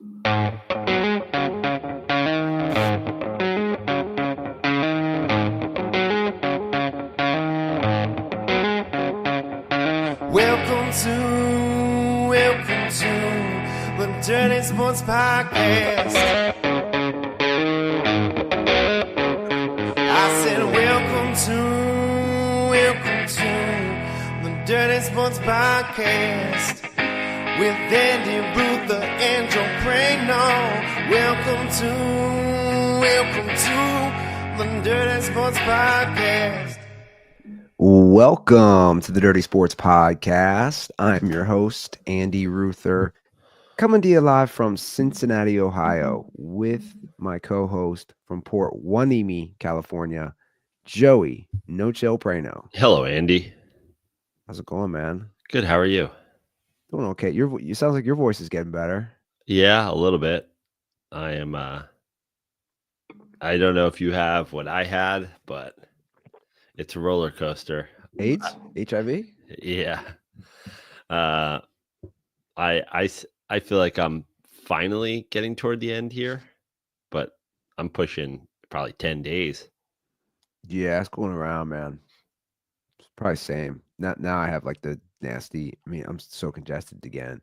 Welcome to the Dirty Sports Podcast. I said welcome to the Dirty Sports Podcast with Andy Ruther and Joe Prano. Welcome to the Dirty Sports Podcast. Welcome to the Dirty Sports Podcast. I'm your host, Andy Ruther, coming to you live from Cincinnati, Ohio, with my co-host from Port Hueneme, California, Joey No Chill Prano. Hello, Andy. How's it going, man? Good. How are you? Doing okay. You sound like your voice is getting better. Yeah, a little bit. I am. I don't know if you have what I had, but it's a roller coaster. AIDS? HIV? Yeah. I feel like I'm finally getting toward the end here, but I'm pushing probably 10 days. Yeah, it's going around, man. It's probably same. Now I have like the nasty. I mean, I'm so congested again,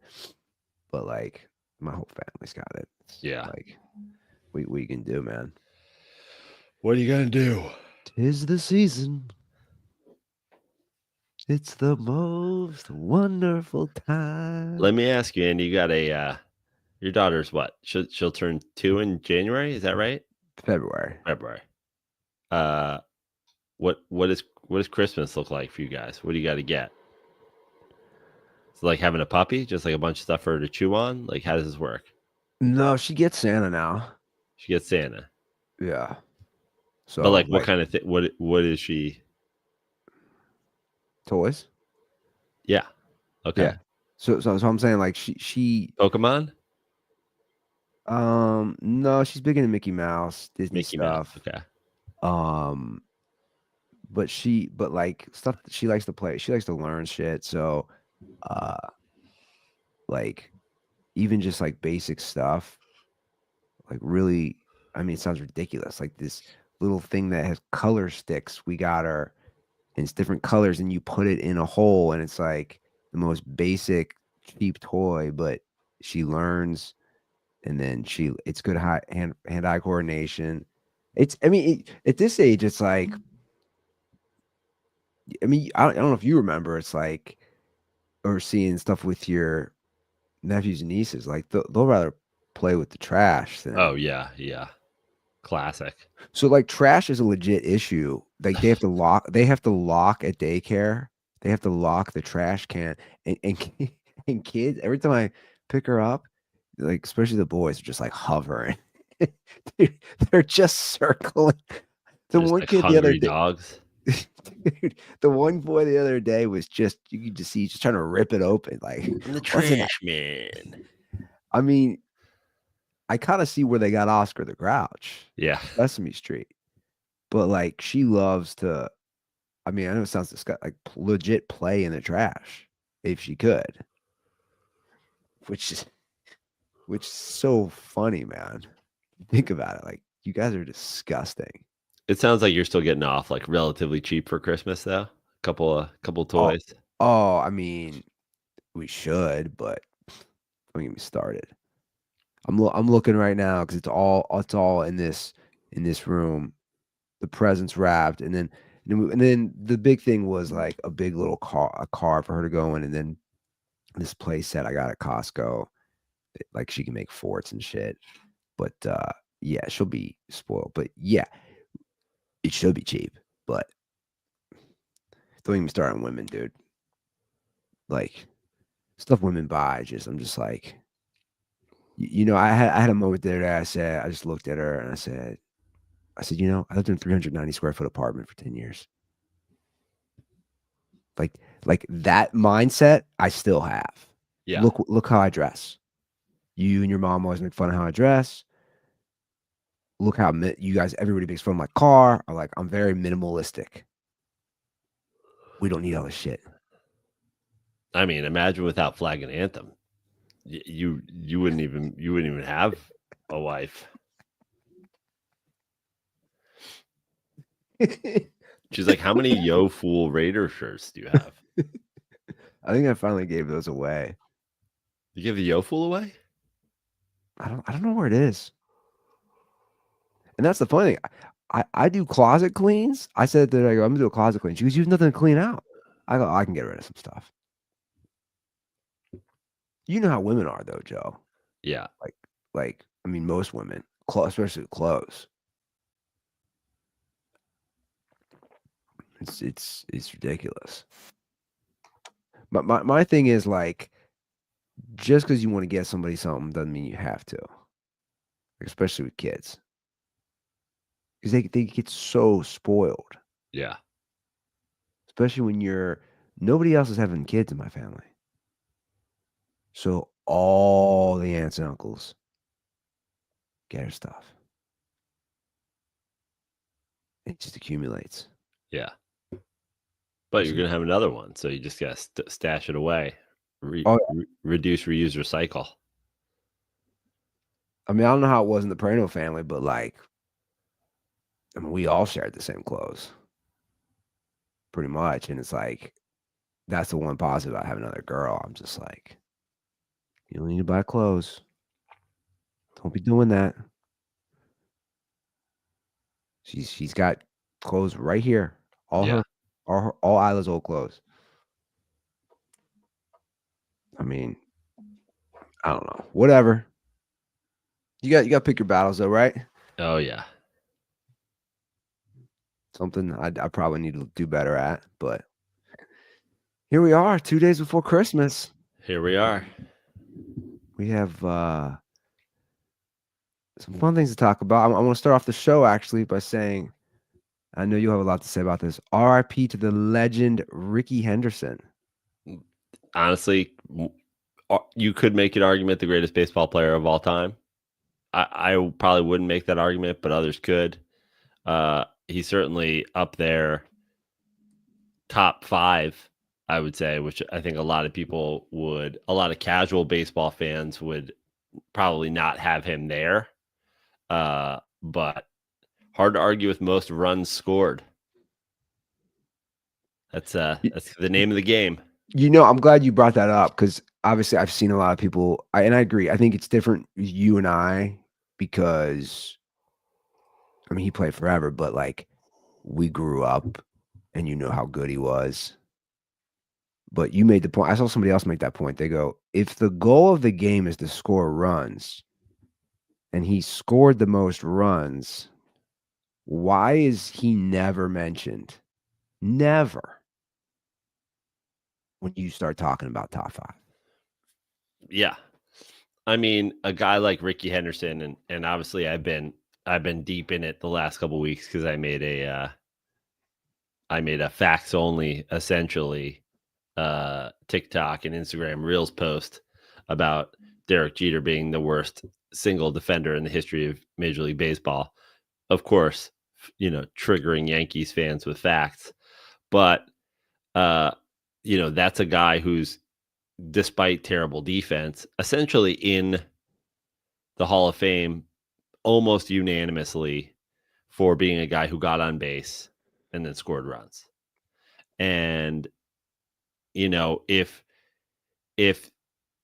but like my whole family's got it. Yeah. Like we can do, man. What are you gonna do? 'Tis the season. It's the most wonderful time. Let me ask you, Andy. You got your daughter's what? She'll turn 2 in January. Is that right? February. What does Christmas look like for you guys? What do you got to get? It's like having a puppy, just like a bunch of stuff for her to chew on. Like, how does this work? No, she gets Santa now. She gets Santa. Yeah. So, but like what kind of thing? What is she? Toys. Yeah. Okay. Yeah. So I'm saying like she Pokemon. No, she's big into Mickey Mouse, Disney stuff. Okay. But like stuff that she likes to play. She likes to learn shit. So, like even just like basic stuff, like really, I mean, it sounds ridiculous. Like this little thing that has color sticks. We got her, and it's different colors, and you put it in a hole, and it's like the most basic, cheap toy, but she learns, and then it's good hand-eye coordination. At this age, it's like, I mean, I don't know if you remember, it's like, or seeing stuff with your nephews and nieces, like they'll rather play with the trash than. Oh yeah, classic. So like trash is a legit issue. Like they have to lock at daycare. They have to lock the trash can, and kids, every time I pick her up, like especially the boys, are just like hovering. They're just circling. The just one like kid the other day, dogs. dude, the one boy the other day was just, you could just see just trying to rip it open, like I'm the trash man. I mean, I kind of see where they got Oscar the Grouch. Yeah. Sesame Street. But like she loves to, I mean, I know it sounds disgusting, like legit play in the trash if she could. Which is so funny, man. Think about it. Like you guys are disgusting. It sounds like you're still getting off like relatively cheap for Christmas though. Couple toys. Oh, I mean, we should, but don't get me started. I'm looking right now because it's all in this room. The presents wrapped, and then the big thing was like a big little car for her to go in, and then this play set I got at Costco, like she can make forts and shit. But yeah, she'll be spoiled. But yeah, it should be cheap. But don't even start on women, dude. Like stuff women buy, I'm just like, you know, I had a moment there that I just looked at her and I said, you know, I lived in a 390 square foot apartment for 10 years. Like that mindset I still have. Yeah. Look how I dress. You and your mom always make fun of how I dress. Look how you guys, everybody makes fun of my car. I'm like, I'm very minimalistic. We don't need all this shit. I mean, imagine without Flag and Anthem. You wouldn't even have a wife. She's like, how many Yo Fool Raider shirts do you have? I think I finally gave those away. You give the Yo Fool away? I don't know where it is. And that's the funny thing. I do closet cleans. I said that I go, I'm gonna do a closet clean. She goes, you have nothing to clean out. I go, I can get rid of some stuff. You know how women are though, Joe. Yeah. Like I mean, most women, especially clothes. It's ridiculous. But my thing is like, just because you want to get somebody something doesn't mean you have to, especially with kids, because they get so spoiled. Yeah. Especially when nobody else is having kids in my family, so all the aunts and uncles get her stuff. It just accumulates. Yeah. But you're gonna have another one, so you just gotta stash it away. Reduce, reuse, recycle. I mean, I don't know how it was in the Perino family, but like, I mean, we all shared the same clothes, pretty much, and it's like that's the one positive about having another girl. I'm just like, you don't need to buy clothes. Don't be doing that. She's got clothes right here, all Isla's old clothes. I mean, I don't know. Whatever. You got to pick your battles though, right? Oh yeah. Something I probably need to do better at, but here we are, 2 days before Christmas. Here we are. We have some fun things to talk about. I'm going to start off the show actually by saying, I know you have a lot to say about this. RIP to the legend Rickey Henderson. Honestly, you could make an argument the greatest baseball player of all time. I probably wouldn't make that argument, but others could. He's certainly up there, top 5, I would say, which I think a lot of casual baseball fans would probably not have him there. But hard to argue with most runs scored. That's the name of the game. You know, I'm glad you brought that up because obviously I've seen a lot of people, and I agree. I think it's different with you and I because, I mean, he played forever, but like we grew up and you know how good he was. But you made the point. I saw somebody else make that point. They go, if the goal of the game is to score runs and he scored the most runs, why is he never mentioned? Never. When you start talking about top 5. Yeah. I mean, a guy like Rickey Henderson, and obviously I've been deep in it the last couple of weeks because I made a facts only essentially TikTok and Instagram Reels post about Derek Jeter being the worst single defender in the history of Major League Baseball. Of course, triggering Yankees fans with facts, but that's a guy who's, despite terrible defense, essentially in the Hall of Fame almost unanimously for being a guy who got on base and then scored runs. And, if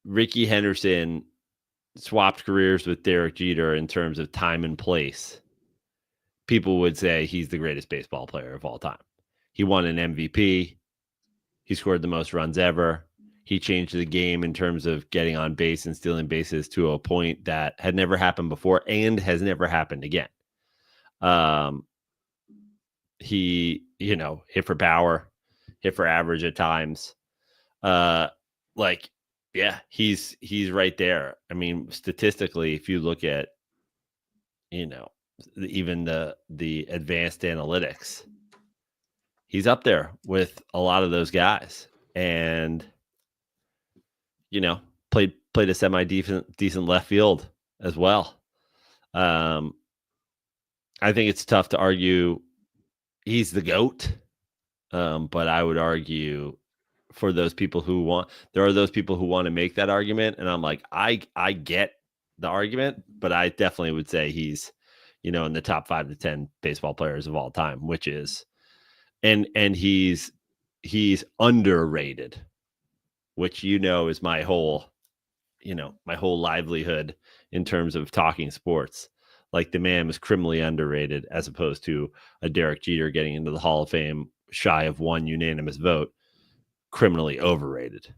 Rickey Henderson swapped careers with Derek Jeter in terms of time and place, people would say he's the greatest baseball player of all time. He won an MVP. He scored the most runs ever. He changed the game in terms of getting on base and stealing bases to a point that had never happened before and has never happened again. He, hit for power, hit for average at times. He's right there. I mean, statistically, if you look at, even the advanced analytics, he's up there with a lot of those guys. And played a decent left field as well. I think it's tough to argue he's the GOAT, but I would argue for those people who want. There are those people who want to make that argument, and I'm like, I get the argument, but I definitely would say he's, in the top 5 to 10 baseball players of all time, which is, and he's underrated, which is my whole livelihood in terms of talking sports. Like, the man was criminally underrated, as opposed to a Derek Jeter getting into the Hall of Fame shy of one unanimous vote. Criminally overrated.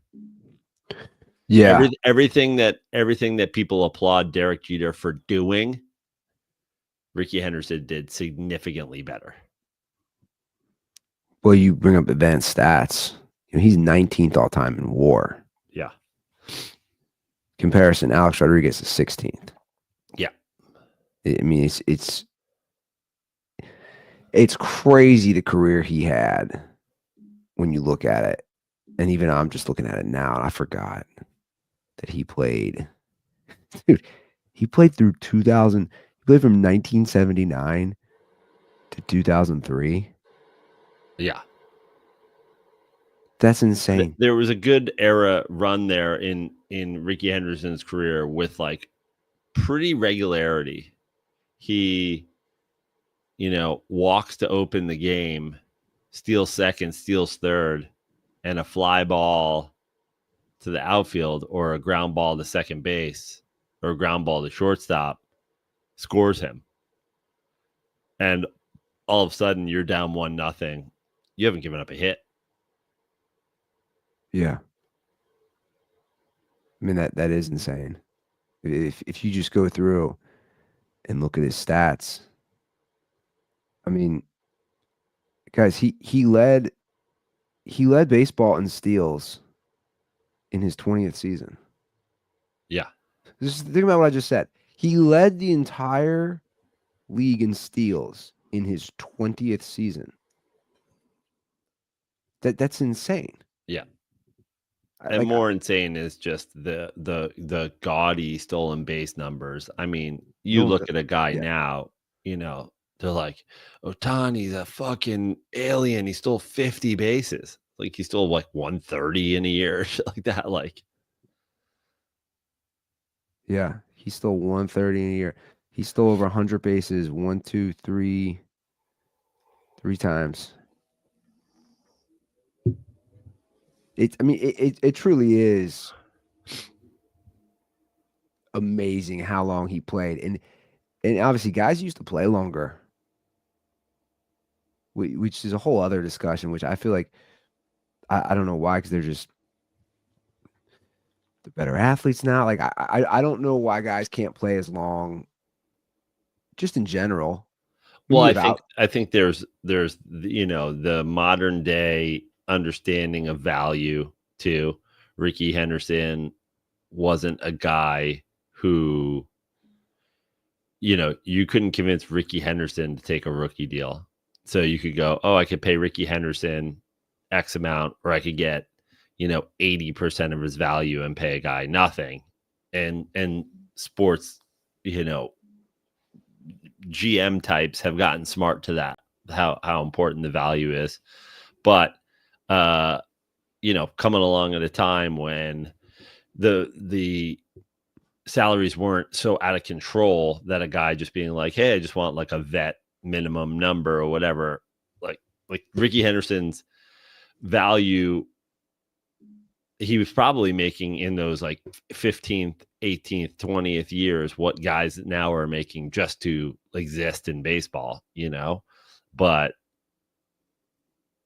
Yeah. Everything that people applaud Derek Jeter for doing, Rickey Henderson did significantly better. Well, you bring up advanced stats. He's 19th all time in WAR. Yeah. Comparison, Alex Rodriguez is 16th. Yeah. I mean, it's crazy the career he had when you look at it. And even I'm just looking at it now, and I forgot that he played. Dude, he played through 2000. He played from 1979 to 2003. Yeah. That's insane. There was a good era run there in Rickey Henderson's career with like pretty regularity. He, walks to open the game, steals second, steals third, and a fly ball to the outfield or a ground ball to second base or a ground ball to shortstop scores him. And all of a sudden you're down 1-0. You haven't given up a hit. Yeah. I mean, that is insane. If you just go through and look at his stats, I mean, guys, he led baseball in steals in his 20th season. Yeah. Just think about what I just said. He led the entire league in steals in his 20th season. That's insane. Yeah. And more insane is just the gaudy stolen base numbers. I mean, you look at a guy now, they're like, Ohtani's a fucking alien. He stole 50 bases. Like, he stole like 130 in a year, shit like that. Like, yeah, he stole 130 in a year. He stole over 100 bases, 1, 2, 3 times. It truly is amazing how long he played, and obviously guys used to play longer, which is a whole other discussion. Which I feel like I don't know why, because they're just the better athletes now. Like I don't know why guys can't play as long, just in general. Well, I think there's the modern day understanding of value too. Rickey Henderson wasn't a guy who, you couldn't convince Rickey Henderson to take a rookie deal. So you could go, I could pay Rickey Henderson X amount, or I could get, 80% of his value and pay a guy nothing. And sports, GM types have gotten smart to that, how important the value is. But, coming along at a time when the salaries weren't so out of control that a guy just being like, hey, I just want like a vet minimum number or whatever, like Rickey Henderson's value, he was probably making in those like 15th, 18th, 20th years what guys now are making just to exist in baseball, but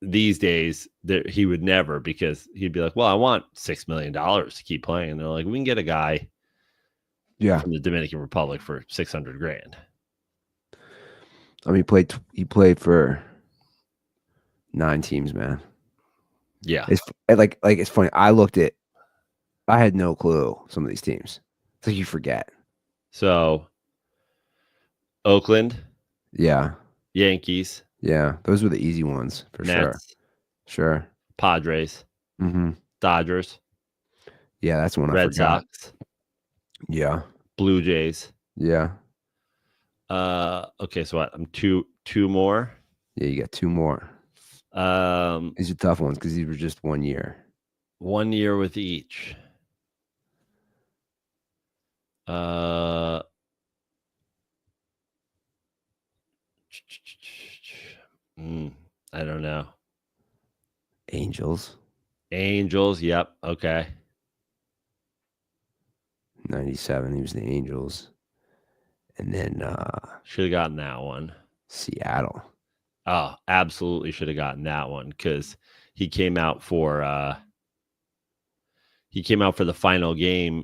these days he would never, because he'd be like, well, I want $6 million to keep playing. And they're like, we can get a guy from the Dominican Republic for $600,000. I mean, he played for 9 teams, man. Yeah. It's it's funny. I had no clue some of these teams. It's like you forget. So Oakland. Yeah. Yankees. Yeah. Those were the easy ones for Nets, sure. Padres. Mm-hmm. Dodgers. Yeah, that's one I Red forgot. Sox. Yeah. Blue Jays. Yeah. Okay, so what? I'm two more. Yeah, you got 2 more. These are tough ones because these were just 1 year. 1 year with each. I don't know. Angels. Yep. Okay. 97. He was the Angels. And then should have gotten that one. Seattle. Oh, absolutely should have gotten that one because he came out for the final game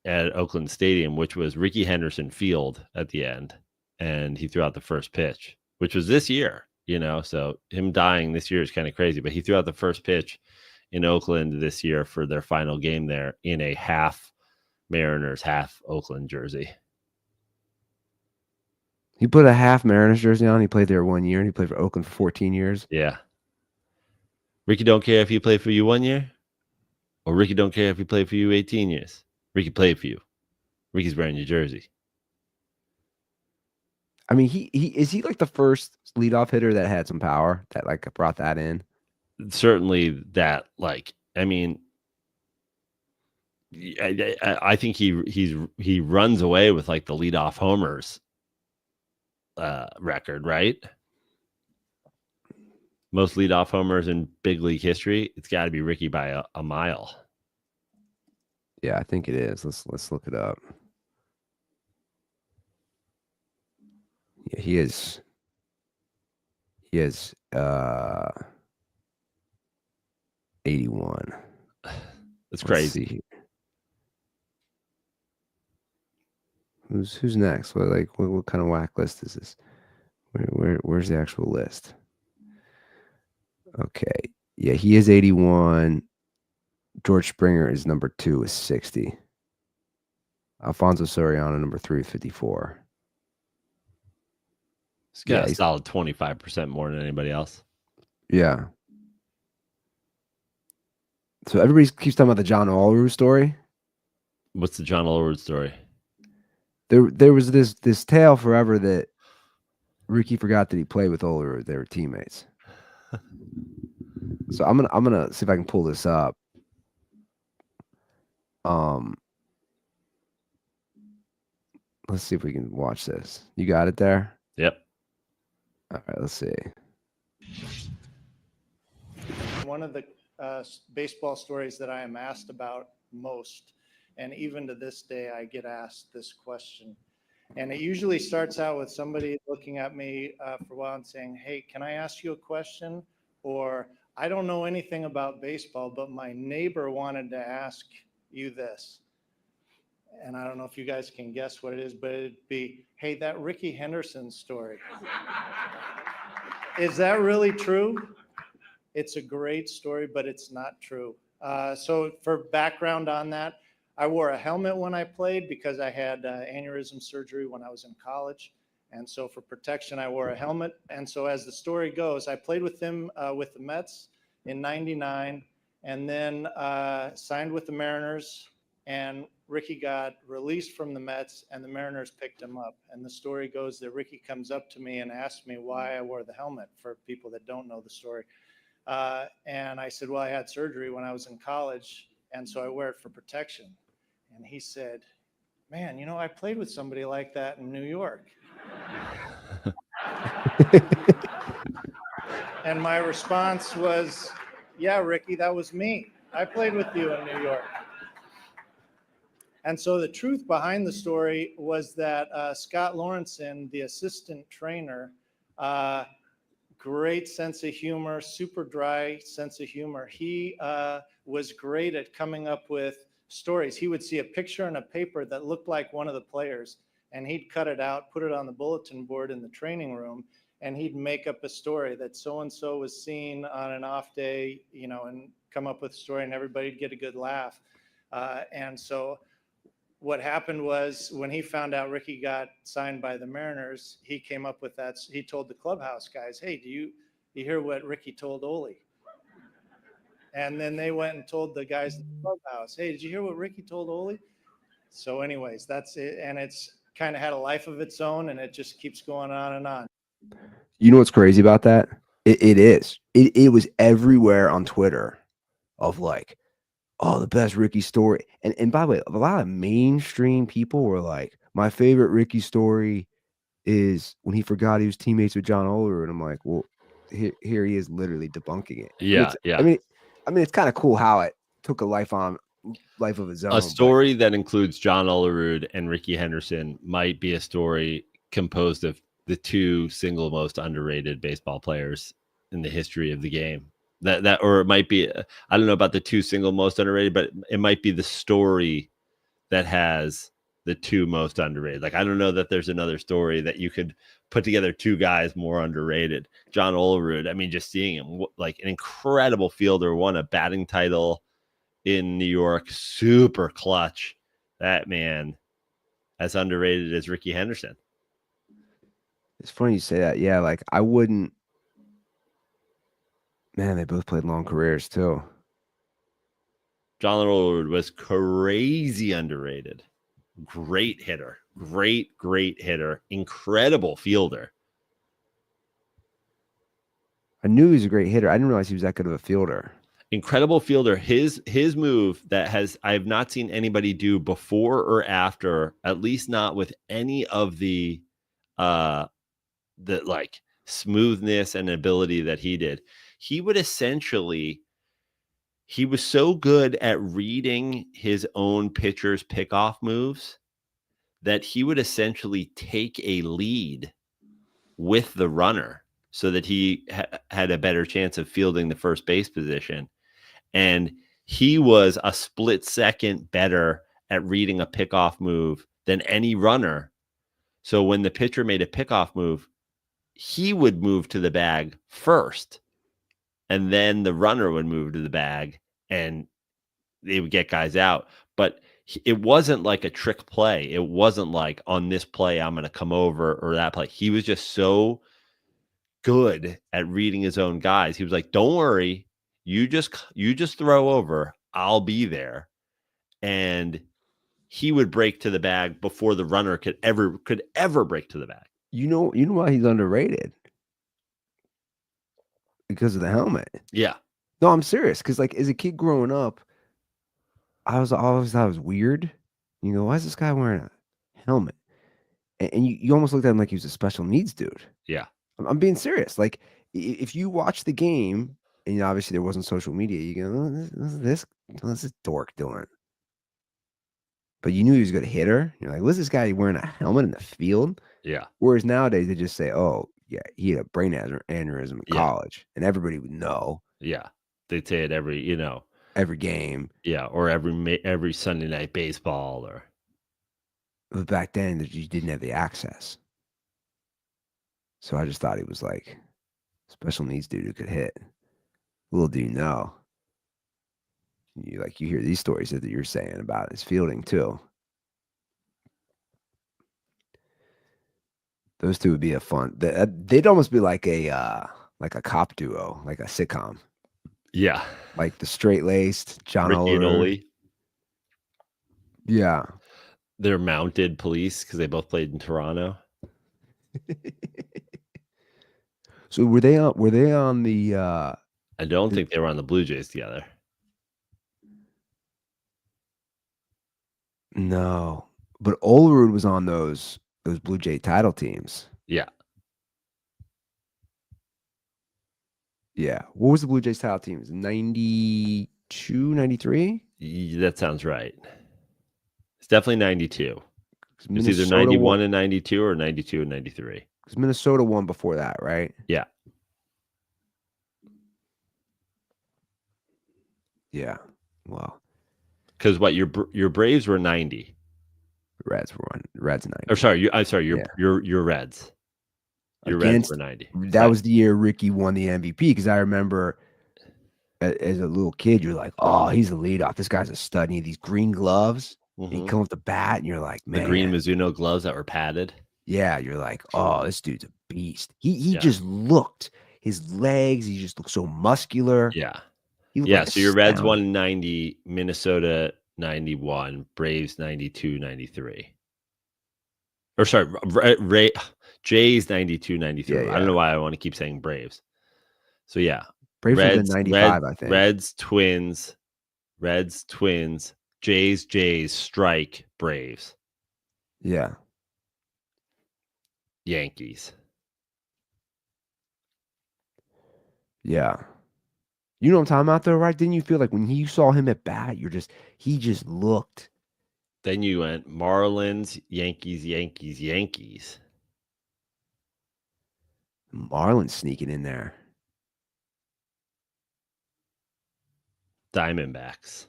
at Oakland Stadium, which was Rickey Henderson Field at the end, and he threw out the first pitch, which was this year. So him dying this year is kind of crazy, but he threw out the first pitch in Oakland this year for their final game there in a half Mariners, half Oakland jersey. He put a half Mariners jersey on. He played there 1 year, and he played for Oakland for 14 years. Yeah. Rickey don't care if he played for you 1 year, or Rickey don't care if he played for you 18 years. Rickey played for you. Rickey's wearing your jersey. I mean, he is he like the first leadoff hitter that had some power that like brought that in? Certainly that, like, I mean, I think he runs away with like the leadoff homers record, right? Most leadoff homers in big league history. It's got to be Rickey by a mile. Yeah, I think it is. Let's look it up. Yeah, he is 81. That's crazy. Let's see. Who's next? What kind of whack list is this? Where's the actual list? Okay. Yeah, he is 81. George Springer is number 2 with 60. Alfonso Soriano, number 3 with 54. He's got a solid 25% more than anybody else. Yeah. So everybody keeps talking about the John Olerud story. What's the John Olerud story? There was this tale forever that Rickey forgot that he played with Olerud. They were teammates. So I'm gonna see if I can pull this up. Let's see if we can watch this. You got it there? Yep. All right, let's see. One of the baseball stories that I am asked about most, and even to this day, I get asked this question. And it usually starts out with somebody looking at me for a while and saying, "Hey, can I ask you a question?" Or, "I don't know anything about baseball, but my neighbor wanted to ask you this." And I don't know if you guys can guess what it is, but it'd be, "Hey, that Rickey Henderson story. Is that really true?" It's a great story, but it's not true. So for background on that, I wore a helmet when I played because I had aneurysm surgery when I was in college. And so for protection, I wore a helmet. And so as the story goes, I played with them with the Mets in '99 and then signed with the Mariners. And Rickey got released from the Mets and the Mariners picked him up. And the story goes that Rickey comes up to me and asked me why I wore the helmet, for people that don't know the story. And I said, "Well, I had surgery when I was in college, and so I wear it for protection." And he said, "Man, I played with somebody like that in New York." And my response was, "Yeah, Rickey, that was me. I played with you in New York." And so the truth behind the story was that Scott Lawrenson, the assistant trainer, great sense of humor, super dry sense of humor. He was great at coming up with stories. He would see a picture in a paper that looked like one of the players, and he'd cut it out, put it on the bulletin board in the training room, and he'd make up a story that so-and-so was seen on an off day, and come up with a story, and everybody'd get a good laugh. And so what happened was when he found out Rickey got signed by the Mariners, he came up with that. He told the clubhouse guys, "Hey, do you hear what Rickey told Ole?" And then they went and told the guys in the clubhouse, "Hey, did you hear what Rickey told Ole?" So anyways, that's it. And it's kind of had a life of its own, and it just keeps going on and on. You know what's crazy about that? It was everywhere on Twitter. of like, oh, the best Rickey story. And by the way, a lot of mainstream people were like, my favorite Rickey story is when he forgot he was teammates with John Olerud. And I'm like, well, here he is literally debunking it. Yeah, I mean, it's kind of cool how it took a life of its own. A story that includes John Olerud and Rickey Henderson might be a story composed of the two single most underrated baseball players in the history of the game. Or it might be, I don't know about the two single most underrated, but it might be the story that has the two most underrated. Like, I don't know that there's another story that you could put together two guys more underrated. John Olerud, I mean, just seeing him, like an incredible fielder, won a batting title in New York, super clutch. That man, as underrated as Rickey Henderson. It's funny you say that. Yeah, like I wouldn't. Man, they both played long careers too. John Olerud was crazy underrated. Great hitter. Great hitter. Incredible fielder. I knew he was a great hitter. I didn't realize he was that good of a fielder. Incredible fielder. His move that I have not seen anybody do before or after, at least not with any of the like smoothness and ability that he did. He was so good at reading his own pitcher's pickoff moves that he would essentially take a lead with the runner so that he had a better chance of fielding the first base position. And he was a split second better at reading a pickoff move than any runner. So when the pitcher made a pickoff move, he would move to the bag first, and then the runner would move to the bag, and they would get guys out. But it wasn't like a trick play. It wasn't like, on this play, I'm going to come over, or that play. He was just so good at reading his own guys. He was like, don't worry. You just throw over. I'll be there. And he would break to the bag before the runner could ever break to the bag. You know why he's underrated? Because of the helmet. Yeah. No, I'm serious. Because like as a kid growing up, I always thought it was weird. You know, why is this guy wearing a helmet? And you almost looked at him like he was a special needs dude. Yeah. I'm being serious. Like if you watch the game, and you know, obviously there wasn't social media, you go, what's this dork doing? But you knew he was a good hitter. You're like, what's this guy wearing a helmet in the field? Yeah. Whereas nowadays they just say, oh, yeah, he had a brain aneurysm in college. And everybody would know. Yeah. They'd say it every game. Yeah. Or every Sunday night baseball. But back then, you didn't have the access. So I just thought he was like special needs dude who could hit. Little do you know. You hear these stories that you're saying about his fielding too. Those two would be a fun. They'd almost be like a cop duo, like a sitcom. Yeah, like the straight laced John Rickey and Olerud. Ole. Yeah, they're mounted police because they both played in Toronto. So were they on the? I don't think they were on the Blue Jays together. No, but Olerud was on those Blue Jay title teams. Yeah. Yeah. What was the Blue Jays title teams? 92, 93? That sounds right. It's definitely 92. It's either 91 and 92 or 92 and 93. Because Minnesota won before that, right? Yeah. Yeah. Well. Because what your Braves were 90. Reds were 90. Or sorry, your Reds. Your Reds were 90. That was the year Rickey won the MVP, because I remember as a little kid, you're like, oh, he's the leadoff. This guy's a stud. And he had these green gloves. Mm-hmm. And he comes with the bat, and you're like, man. The green Mizuno gloves that were padded. Yeah, you're like, oh, this dude's a beast. He just looked, his legs, he just looked so muscular. Yeah. Like so your Reds won 90, Minnesota 91, Braves 92, 93. Or sorry, Jays 92, 93. Yeah. I don't know why I want to keep saying Braves. So yeah, Braves was in 95, I think. Reds, Twins, Jays, Strike, Braves, Yeah. Yankees. Yeah. You know what I'm talking about though, right? Didn't you feel like when you saw him at bat, he just looked. Then you went Marlins, Yankees. Marlins sneaking in there. Diamondbacks.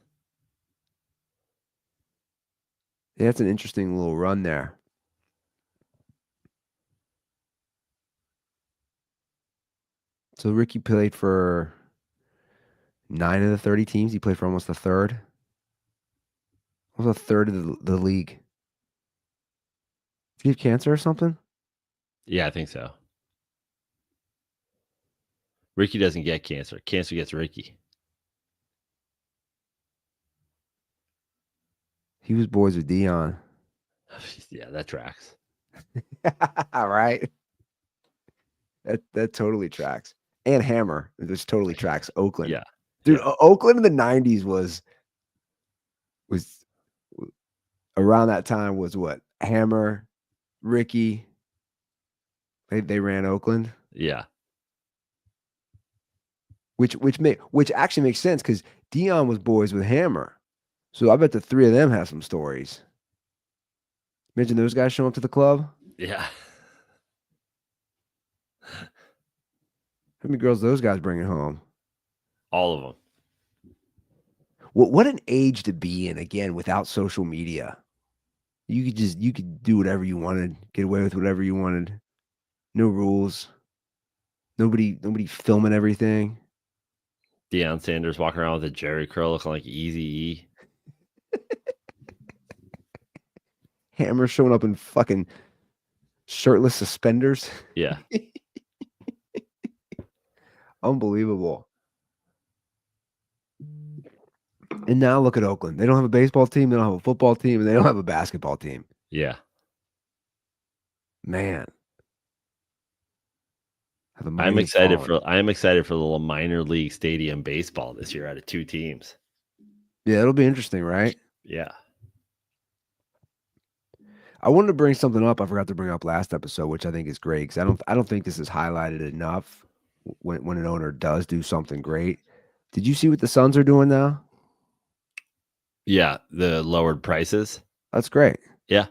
Yeah, that's an interesting little run there. So Rickey played for 9 of the 30 teams. He played for almost a third. Almost a third of the league. Did he have cancer or something? Yeah, I think so. Rickey doesn't get cancer. Cancer gets Rickey. He was boys with Dion. Yeah, that tracks. Right? That totally tracks. And Hammer, which totally tracks Oakland. Yeah. Dude, Yeah. Oakland in the 90s was around that time was what? Hammer, Rickey. They ran Oakland. Yeah. Which actually makes sense because Dion was boys with Hammer. So I bet the three of them have some stories. Imagine those guys showing up to the club. Yeah. How many girls those guys bringing home? All of them. What an age to be in, again, without social media. You could do whatever you wanted, get away with whatever you wanted. No rules. Nobody filming everything. Deion Sanders walking around with a Jerry curl looking like Eazy-E. Hammer showing up in fucking shirtless suspenders. Yeah. Unbelievable. And now look at Oakland. They don't have a baseball team, they don't have a football team, and they don't have a basketball team. Yeah. Man. I am excited for the little minor league stadium baseball this year out of 2 teams. Yeah, it'll be interesting, right? Yeah. I wanted to bring something up I forgot to bring up last episode, which I think is great because I don't think this is highlighted enough when an owner does do something great. Did you see what the Suns are doing now? Yeah, the lowered prices. That's great. Yeah.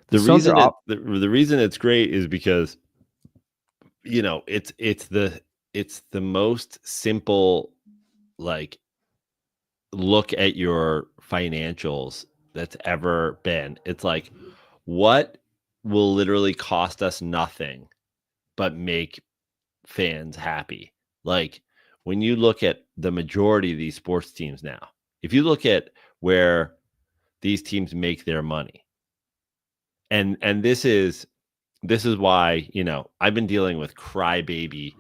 The reason it's great is because it's the most simple, like, look at your financials that's ever been. It's like, what will literally cost us nothing but make fans happy? Like, when you look at the majority of these sports teams now, if you look at where these teams make their money, and this is why, I've been dealing with crybaby,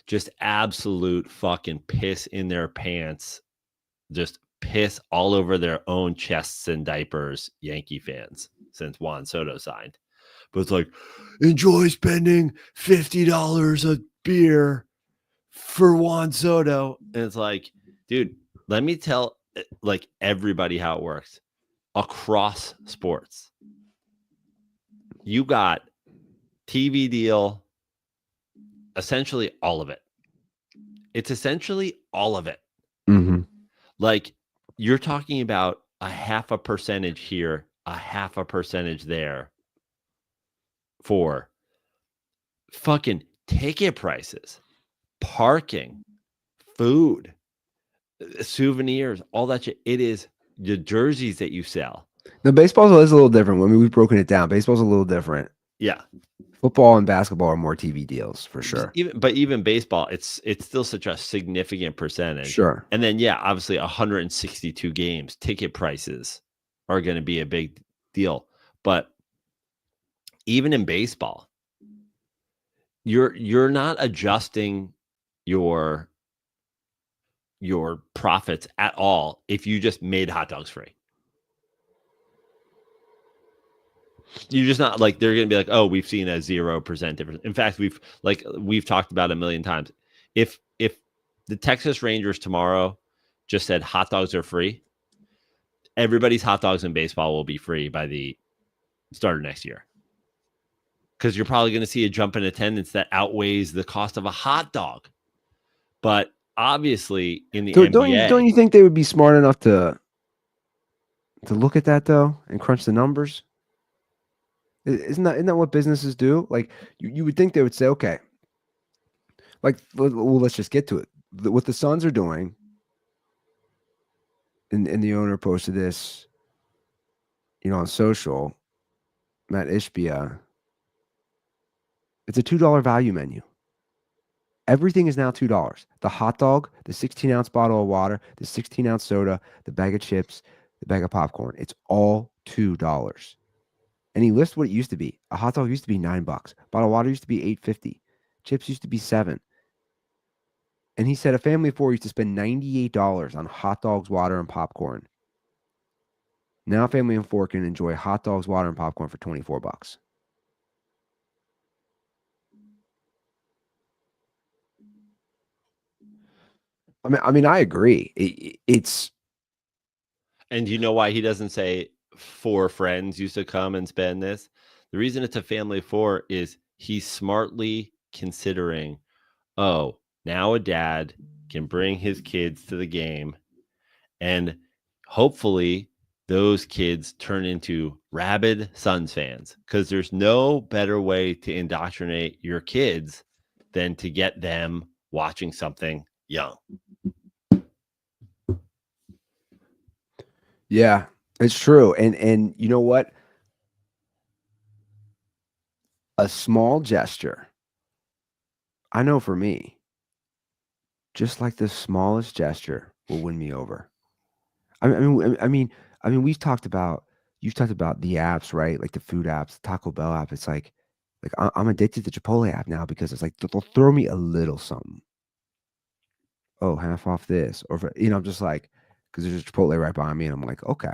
just absolute fucking piss in their pants, just piss all over their own chests and diapers Yankee fans since Juan Soto signed. But it's like, enjoy spending $50 a beer for Juan Soto. And it's like, dude, let me tell like everybody how it works across sports. You got TV deal, essentially all of it. It's essentially all of it. Mm-hmm. Like, you're talking about a 0.5% here, a 0.5% there for fucking ticket prices, parking, food, souvenirs, all that shit. It is the jerseys that you sell. The baseball is a little different. I mean, we've broken it down. Baseball's a little different. Yeah. Football and basketball are more TV deals for sure. Even baseball, it's still such a significant percentage. Sure. And then, yeah, obviously 162 games, ticket prices are going to be a big deal. But even in baseball, you're not adjusting your profits at all if you just made hot dogs free. You're just not like they're going to be like, oh, we've seen a 0% difference. In fact, we've talked about it a million times. If the Texas Rangers tomorrow just said hot dogs are free, everybody's hot dogs in baseball will be free by the start of next year. Because you're probably going to see a jump in attendance that outweighs the cost of a hot dog. But obviously, in the NBA, don't you think they would be smart enough to look at that though and crunch the numbers? Isn't that what businesses do? Like you would think they would say, okay, like well, let's just get to it. What the Suns are doing, and the owner posted this, on social. Matt Ishbia. It's a $2 value menu. Everything is now $2. The hot dog, the 16-ounce bottle of water, the 16-ounce soda, the bag of chips, the bag of popcorn. It's all $2. And he lists what it used to be. A hot dog used to be $9. Bottle of water used to be $8.50. Chips used to be $7. And he said a family of four used to spend $98 on hot dogs, water, and popcorn. Now a family of four can enjoy hot dogs, water, and popcorn for $24. I mean, I agree. It's. And you know why he doesn't say 4 friends used to come and spend this? The reason it's a family of 4 is he's smartly considering, oh, now a dad can bring his kids to the game, and hopefully those kids turn into rabid Suns fans, because there's no better way to indoctrinate your kids than to get them watching something young. Yeah, it's true. And you know what? A small gesture, I know for me, just like the smallest gesture will win me over. I mean, you've talked about the apps, right? Like the food apps, the Taco Bell app. It's like I'm addicted to Chipotle app now because it's like they'll throw me a little something. Oh, half off this, or I'm just like, because there's a Chipotle right behind me, and I'm like, okay.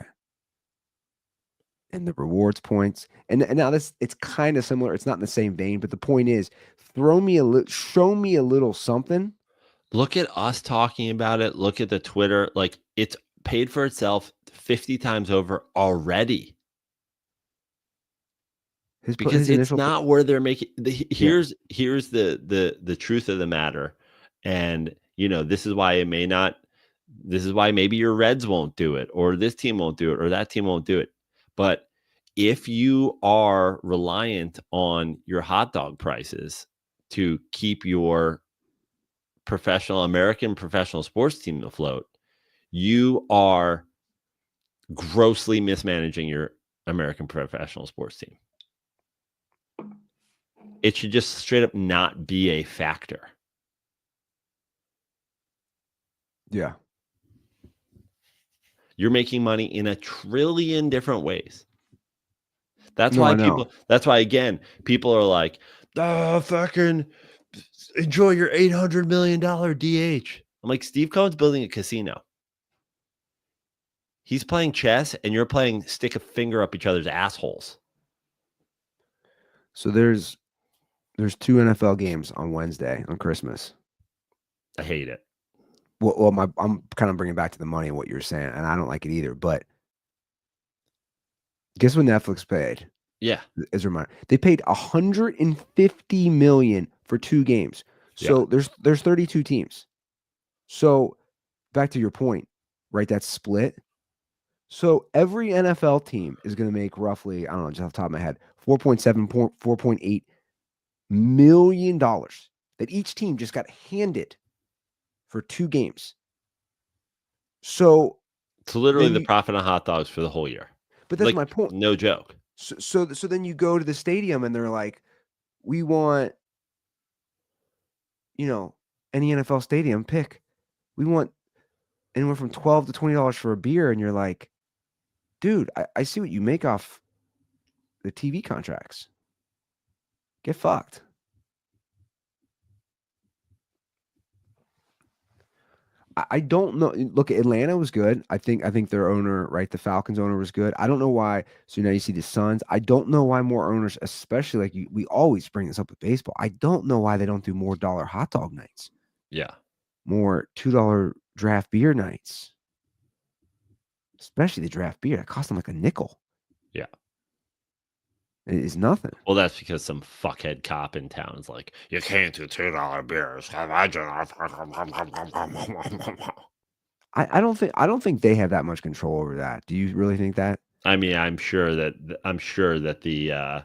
And the rewards points, and now it's kind of similar. It's not in the same vein, but the point is, show me a little something. Look at us talking about it. Look at the Twitter. Like, it's paid for itself 50 times over already. Because it's not where they're making. Here's the truth of the matter, and this is why This is why maybe your Reds won't do it, or this team won't do it, or that team won't do it. But if you are reliant on your hot dog prices to keep your American professional sports team afloat, you are grossly mismanaging your American professional sports team. It should just straight up not be a factor. Yeah. You're making money in a trillion different ways. That's why again, people are like, oh, fucking enjoy your $800 million DH. I'm like, Steve Cohen's building a casino. He's playing chess and you're playing stick a finger up each other's assholes. So there's 2 NFL games on Wednesday on Christmas. I hate it. Well, I'm kind of bringing back to the money and what you're saying, and I don't like it either. But guess what Netflix paid? Yeah, as a reminder, they paid $150 million for 2 games. So there's 32 teams. So back to your point, right? That's split. So every NFL team is going to make roughly, I don't know, just off the top of my head, $4.8 million that each team just got handed for 2 games. So it's literally the profit on hot dogs for the whole year. But that's my point. No joke. So then you go to the stadium and they're like, we want, any NFL stadium pick. We want anywhere from $12 to $20 for a beer. And you're like, dude, I see what you make off the TV contracts. Get fucked. I don't know. Look, Atlanta was good. I think their owner, right, the Falcons owner was good. I don't know why. So now you see the Suns. I don't know why more owners, especially like we always bring this up with baseball. I don't know why they don't do more dollar hot dog nights, Yeah. more $2 draft beer nights, especially the draft beer. It cost them like a nickel. Yeah. It is nothing. Well, that's because some fuckhead cop in town is like, you can't do $2 beers. Imagine. I don't think they have that much control over that. Do you really think that? I mean, I'm sure that the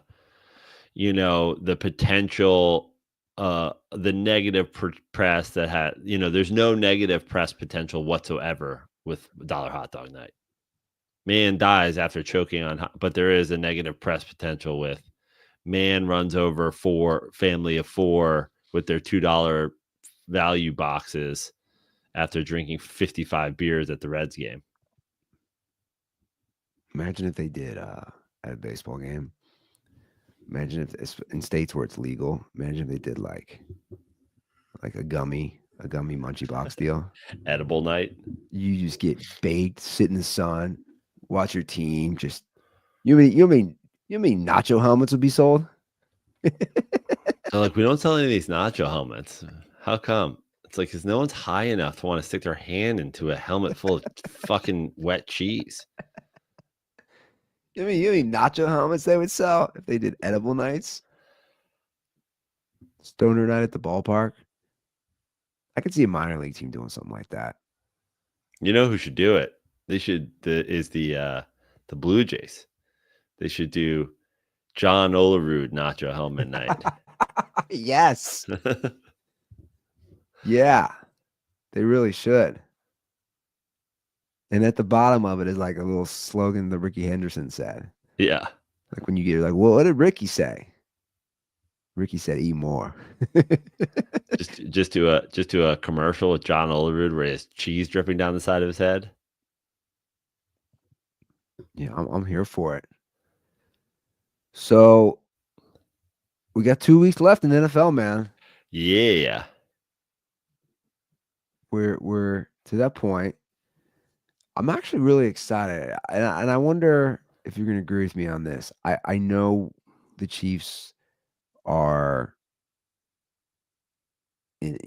the potential the negative press that had, there's no negative press potential whatsoever with Dollar Hot Dog Night. Man dies after choking on, but there is a negative press potential with man runs over family of 4 with their $2 value boxes after drinking 55 beers at the Reds game. Imagine if they did at a baseball game. Imagine if it's in states where it's legal. Imagine if they did like a gummy munchie box deal. Edible night. You just get baked, sit in the sun, watch your team. Just you mean nacho helmets would be sold? They're like, we don't sell any of these nacho helmets. How come? It's like, because no one's high enough to want to stick their hand into a helmet full of fucking wet cheese. You mean nacho helmets they would sell if they did edible nights? Stoner night at the ballpark. I could see a minor league team doing something like that. You know who should do it? They should the Blue Jays. They should do John Olerud nacho helmet night. Yes. Yeah. They really should. And at the bottom of it is like a little slogan that Rickey Henderson said. Yeah. Like when you get like, well, what did Rickey say? Rickey said, "Eat more." just do a commercial with John Olerud where he has cheese dripping down the side of his head. Yeah, I'm here for it. So we got 2 weeks left in the NFL, man. Yeah. We're to that point. I'm actually really excited, and I wonder if you're going to agree with me on this. I know the Chiefs are in,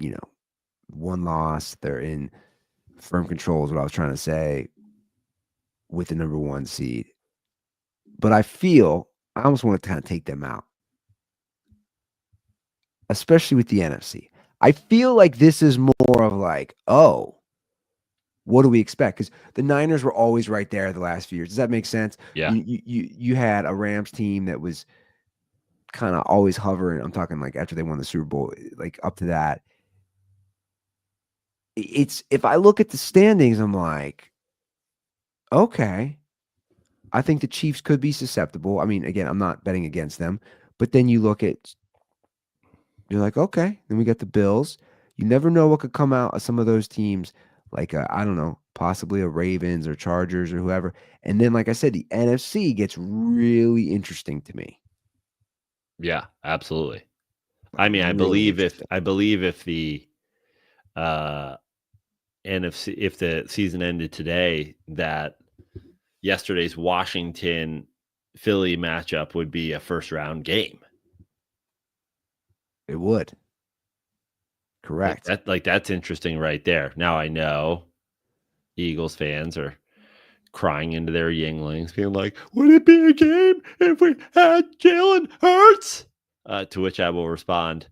one loss. They're in firm control is what I was trying to say with the number 1 seed. But I almost want to kind of take them out, especially with the NFC. I feel like this is more of like, oh, what do we expect? Because the Niners were always right there the last few years. Does that make sense? Yeah. You had a Rams team that was kind of always hovering. I'm talking like after they won the Super Bowl, like up to that. It's if I look at the standings, I'm like, okay, I think the Chiefs could be susceptible. I mean, again, I'm not betting against them, but then you're like, okay, then we got the Bills. You never know what could come out of some of those teams. Like, I don't know, possibly a Ravens or Chargers or whoever. And then, like I said, the NFC gets really interesting to me. Yeah, absolutely. I mean, I Really believe if the NFC, if the season ended today, that yesterday's Washington Philly matchup would be a first round game. It would. Correct. That's interesting right there. Now I know Eagles fans are crying into their yinglings, being like, would it be a game if we had Jalen Hurts? To which I will respond,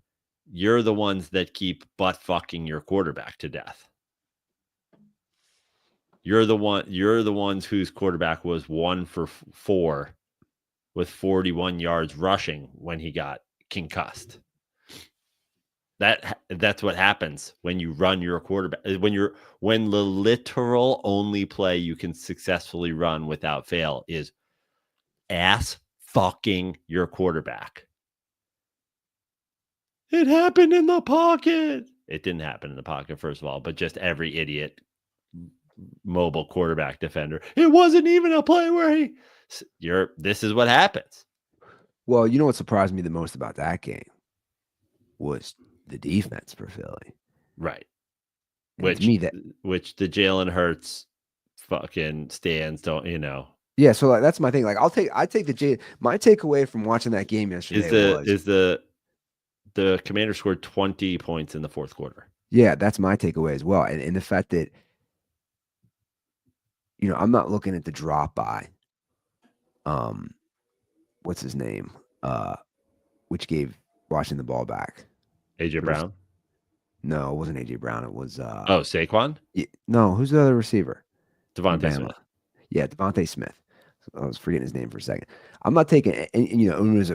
you're the ones that keep butt fucking your quarterback to death. You're the ones whose quarterback was 1 for 4 with 41 yards rushing when he got concussed. That's what happens when you run your quarterback. When the literal only play you can successfully run without fail is ass fucking your quarterback. It happened in the pocket. It didn't happen in the pocket, first of all, but just every idiot mobile quarterback defender. It wasn't even a play where this is what happens. Well, you know what surprised me the most about that game was the defense for Philly. Right. And to me, which the Jalen Hurts fucking stands don't, Yeah, so like, that's my thing. Like I take my takeaway from watching that game yesterday is the Commanders scored 20 points in the fourth quarter. Yeah, that's my takeaway as well. And the fact that, I'm not looking at the drop by what's his name? Which gave Washington the ball back. AJ Brown? No, it wasn't AJ Brown. It was Saquon? No, who's the other receiver? Devontae Smith. Yeah, Devontae Smith. I was forgetting his name for a second. I'm not taking and it was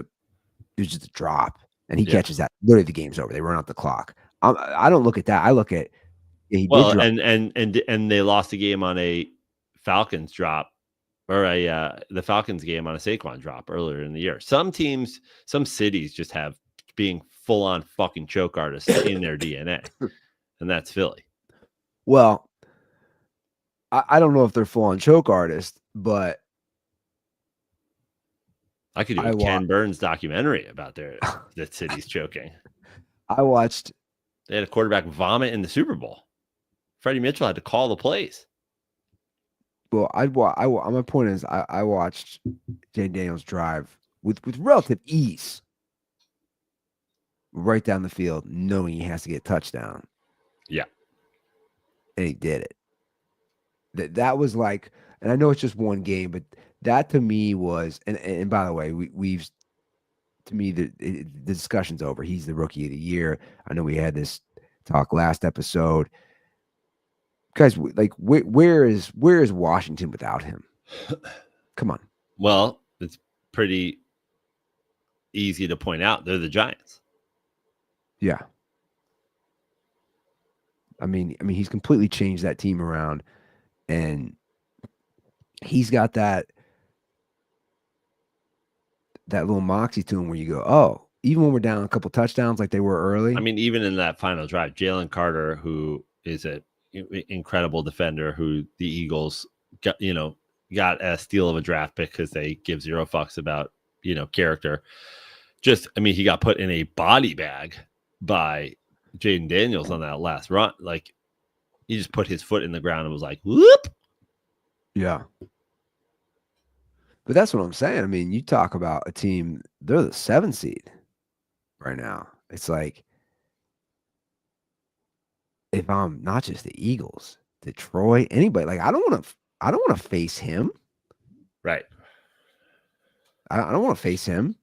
just a drop and he catches that. Literally the game's over. They run out the clock. I don't look at that. I look at he did drop. And they lost the game on a Falcons drop or the Falcons game on a Saquon drop earlier in the year. Some teams, some cities just have being full on fucking choke artists in their DNA. And that's Philly. Well, I don't know if they're full on choke artists, but I could do a Ken Burns documentary about that city's choking. I watched. They had a quarterback vomit in the Super Bowl. Freddie Mitchell had to call the plays. Well, my point is, I watched Jay Daniels drive with relative ease right down the field, knowing he has to get a touchdown. Yeah, and he did it. That was like, and I know it's just one game, but that to me was, and by the way, we've to me the discussion's over. He's the rookie of the year. I know we had this talk last episode. Guys, like where is Washington without him? Come on. Well, it's pretty easy to point out. They're the Giants. Yeah. I mean, he's completely changed that team around, and he's got that little moxie to him where you go, oh, even when we're down a couple touchdowns like they were early. I mean, even in that final drive, Jalen Carter, who is an incredible defender, who the Eagles got a steal of a draft pick because they give zero fucks about, character. He got put in a body bag by Jaden Daniels on that last run. Like, he just put his foot in the ground and was like, whoop. Yeah. But that's what I'm saying. I mean, you talk about a team, they're the 7th seed right now. It's like, if I'm not just the Eagles, Detroit, anybody, like I don't want to face him. Right. I don't want to face him.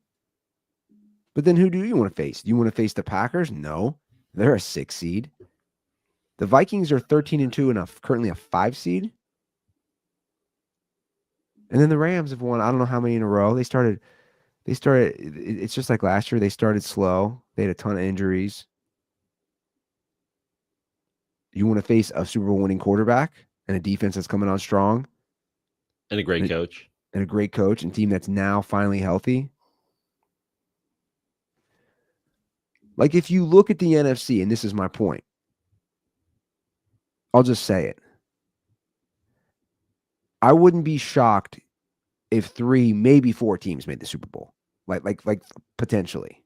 But then who do you want to face? Do you want to face the Packers? No. They're a 6 seed. The Vikings are 13-2 and currently a 5 seed. And then the Rams have won, I don't know how many in a row. They started, it's just like last year. They started slow. They had a ton of injuries. You want to face a Super Bowl winning quarterback and a defense that's coming on strong. And a great coach. And a great coach and team that's now finally healthy. Like if you look at the NFC, and this is my point, I'll just say it. I wouldn't be shocked if 3, maybe 4 teams made the Super Bowl. Like potentially.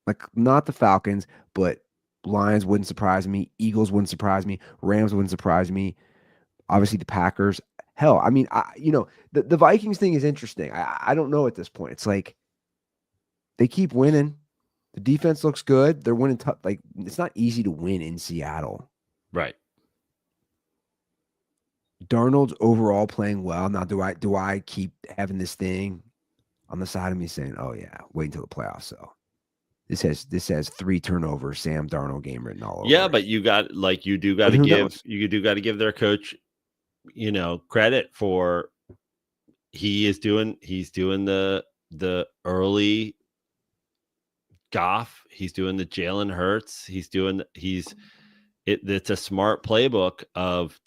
Like not the Falcons, but Lions wouldn't surprise me. Eagles wouldn't surprise me. Rams wouldn't surprise me. Obviously the Packers. Hell, I mean, the Vikings thing is interesting. I don't know at this point. It's like they keep winning. The defense looks good. They're winning tough. Like it's not easy to win in Seattle. Right. Darnold's overall playing well. Now, do I keep having this thing on the side of me saying, "Oh yeah, wait until the playoffs"? So this has 3 turnovers, Sam Darnold game written all over. Yeah, but you do got to give their coach, credit for he's doing the early Goff. He's doing the Jalen Hurts. It's a smart playbook of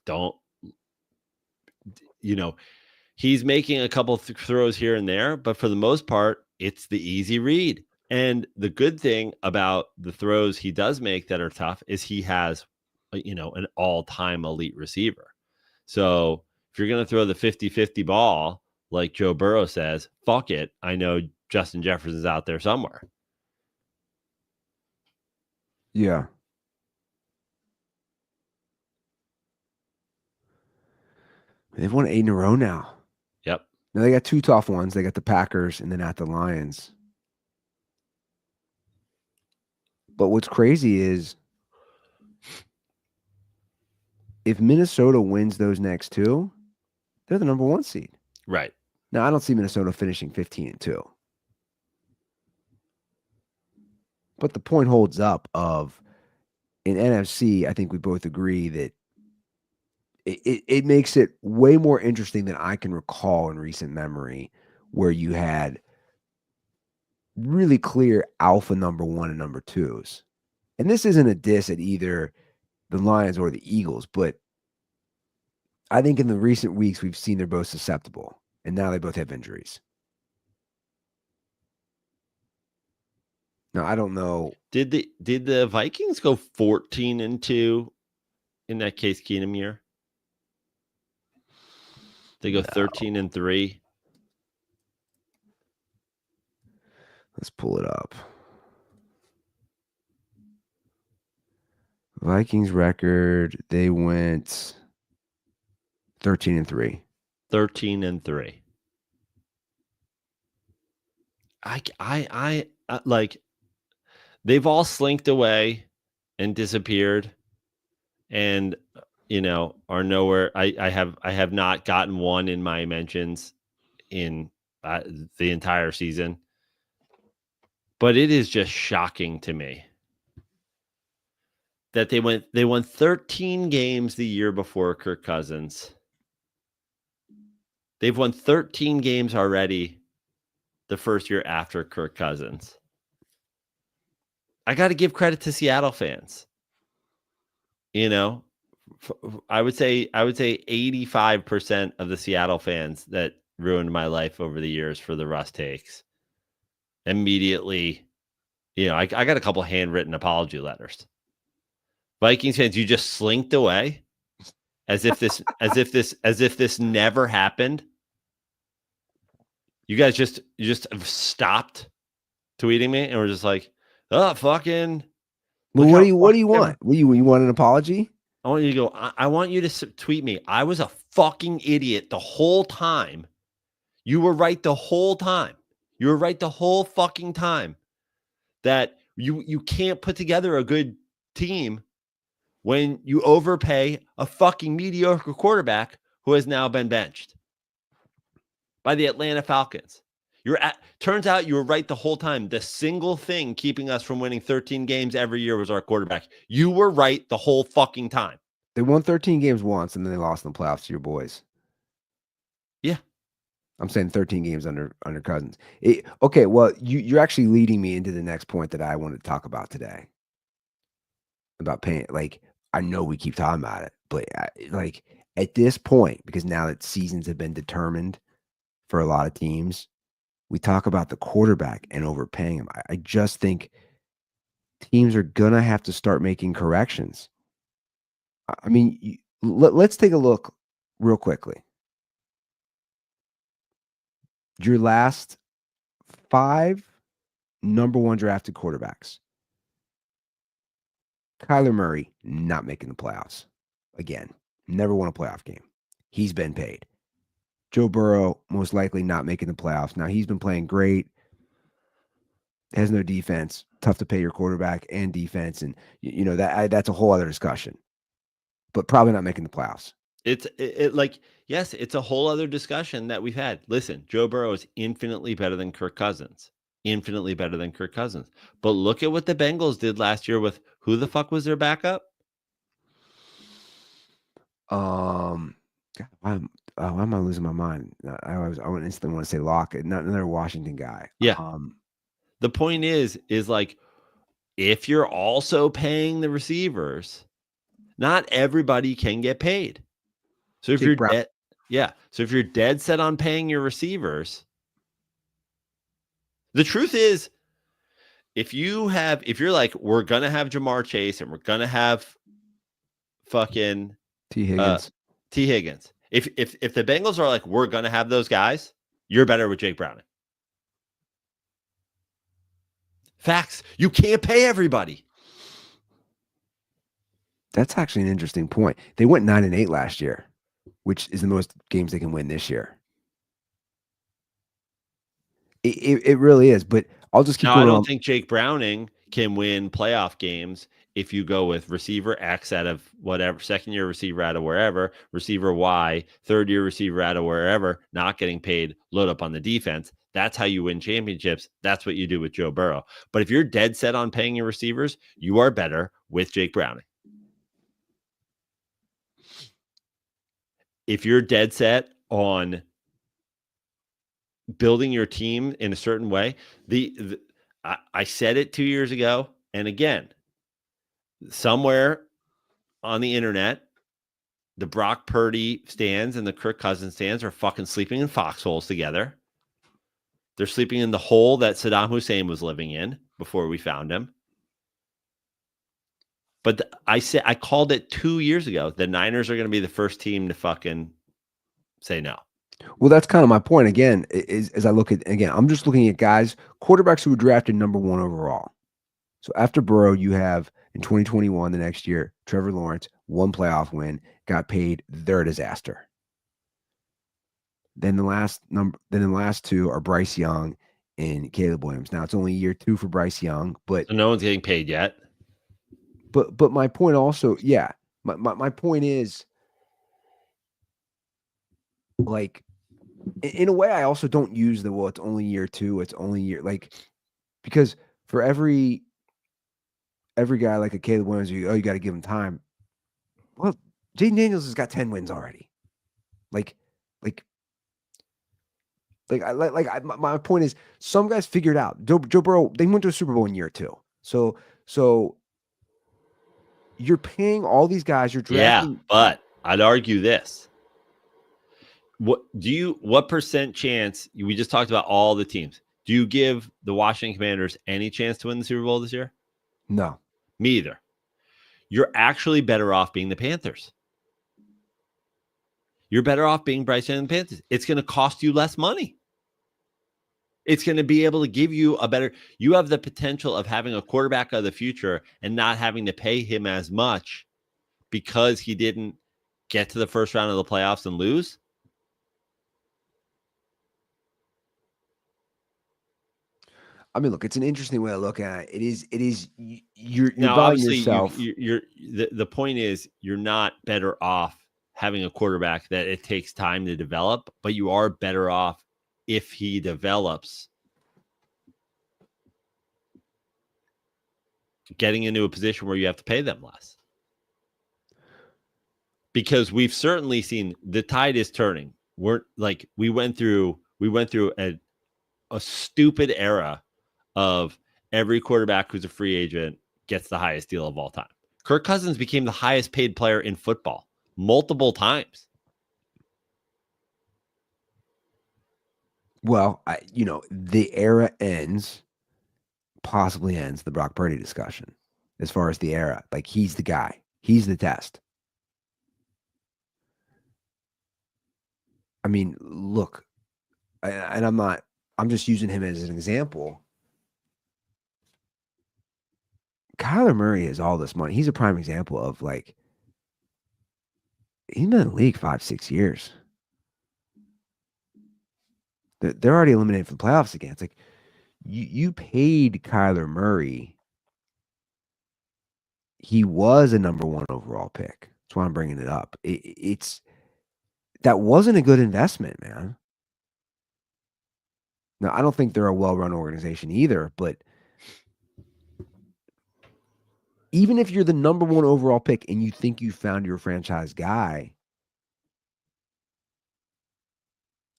he's making a couple throws here and there, but for the most part, it's the easy read. And the good thing about the throws he does make that are tough is he has, an all-time elite receiver. So if you're going to throw the 50-50 ball, like Joe Burrow says, fuck it. I know Justin Jefferson's out there somewhere. Yeah. They've won 8 in a row now. Yep. Now they got 2 tough ones. They got the Packers and then at the Lions. But what's crazy is if Minnesota wins those next 2, they're the number 1 seed. Right. Now I don't see Minnesota finishing 15-2. But the point holds up of in NFC, I think we both agree that it makes it way more interesting than I can recall in recent memory, where you had really clear alpha number 1 and number 2s. And this isn't a diss at either the Lions or the Eagles, but I think in the recent weeks we've seen they're both susceptible, and now they both have injuries. Now I don't know. Did the Vikings go 14-2 in that Case Keenum year? They go 13-3. Let's pull it up. Vikings record, they went 13-3. 13-3. I like, they've all slinked away and disappeared, and are nowhere. I have not gotten one in my mentions in the entire season, but it is just shocking to me that they won 13 games the year before Kirk Cousins. They've won 13 games already the first year after Kirk Cousins. I got to give credit to Seattle fans. I would say 85% of the Seattle fans that ruined my life over the years for the Russ takes immediately, I got a couple handwritten apology letters. Vikings fans, you just slinked away as if this never happened. You guys just have stopped tweeting me and we're just like, oh, fucking. Well, what do you want? You want an apology? I want you to go, I want you to tweet me. I was a fucking idiot the whole time. You were right the whole time. You were right the whole fucking time that you can't put together a good team when you overpay a fucking mediocre quarterback who has now been benched by the Atlanta Falcons. Turns out you were right the whole time. The single thing keeping us from winning 13 games every year was our quarterback. You were right the whole fucking time. They won 13 games once, and then they lost in the playoffs to your boys. Yeah. I'm saying 13 games under Cousins. Okay, well, you're actually leading me into the next point that I wanted to talk about today. About paying, like, I know we keep talking about it, but like at this point, because now that seasons have been determined for a lot of teams, we talk about the quarterback and overpaying him. I just think teams are going to have to start making corrections. I mean, let's take a look real quickly. Your last 5 number 1 drafted quarterbacks. Kyler Murray not making the playoffs. Again, never won a playoff game. He's been paid. Joe Burrow most likely not making the playoffs. Now, he's been playing great. Has no defense. Tough to pay your quarterback and defense. And, that's a whole other discussion. But probably not making the playoffs. Yes, it's a whole other discussion that we've had. Listen, Joe Burrow is infinitely better than Kirk Cousins. Infinitely better than Kirk Cousins. But look at what the Bengals did last year with who the fuck was their backup? God, why am I losing my mind? I would instantly want to say Lockett, not another Washington guy. Yeah. The point is like, if you're also paying the receivers, not everybody can get paid. So if if you're dead set on paying your receivers, the truth is, if you're like, we're gonna have Jamar Chase and we're gonna have fucking T. Higgins. If the Bengals are like, we're gonna have those guys, you're better with Jake Browning. Facts. You can't pay everybody. That's actually an interesting point. They went 9-8 last year, which is the most games they can win this year. It really is, but I'll just keep Now, going I on. don't think Jake Browning can win playoff games if you go with receiver X out of whatever, second-year receiver out of wherever, receiver Y, third-year receiver out of wherever, not getting paid, load up on the defense. That's how you win championships. That's what you do with Joe Burrow. But if you're dead set on paying your receivers, you are better with Jake Browning. If you're dead set on building your team in a certain way, I said it 2 years ago, and again, somewhere on the internet, the Brock Purdy stands and the Kirk Cousins stands are fucking sleeping in foxholes together. They're sleeping in the hole that Saddam Hussein was living in before we found him. But I called it 2 years ago. The Niners are going to be the first team to fucking say no. Well, that's kind of my point again, is as I look at, again, I'm just looking at guys, quarterbacks who were drafted number 1 overall. So after Burrow, you have in 2021, the next year, Trevor Lawrence, 1 playoff win, got paid, they're a disaster. Then the last 2 are Bryce Young and Caleb Williams. Now it's only year 2 for Bryce Young, but So no one's getting paid yet. But my point also, yeah, my point is, like, in a way, I also don't use the, well, it's only year 2, it's only year, like, because for every guy like a Caleb Williams, you got to give him time. Well, Jaden Daniels has got 10 wins already. My point is, some guys figured out. Joe Burrow, they went to a Super Bowl in year 2. So you're paying all these guys, you're drafting. Yeah, but I'd argue this. What percent chance, we just talked about all the teams. Do you give the Washington Commanders any chance to win the Super Bowl this year? No. Me either. You're actually better off being the Panthers. You're better off being Bryce Young and the Panthers. It's going to cost you less money. It's going to be able to give you you have the potential of having a quarterback of the future and not having to pay him as much because he didn't get to the first round of the playoffs and lose. I mean, look, it's an interesting way to look at it. It is you're Now, buying obviously, yourself. The point is you're not better off having a quarterback that it takes time to develop, but you are better off if he develops getting into a position where you have to pay them less. Because we've certainly seen the tide is turning. We went through a stupid era of every quarterback who's a free agent gets the highest deal of all time. Kirk Cousins became the highest paid player in football multiple times. Well, the era possibly ends the Brock Purdy discussion as far as the era. Like, he's the guy. He's the test. I mean, look, and I'm just using him as an example. Kyler Murray has all this money. He's a prime example of, like, he's been in the league 5-6 years. They're already eliminated from the playoffs again. It's like you paid Kyler Murray. He was a number 1 overall pick. That's why I'm bringing it up. That wasn't a good investment, man. Now, I don't think they're a well-run organization either, but even if you're the number 1 overall pick and you think you found your franchise guy,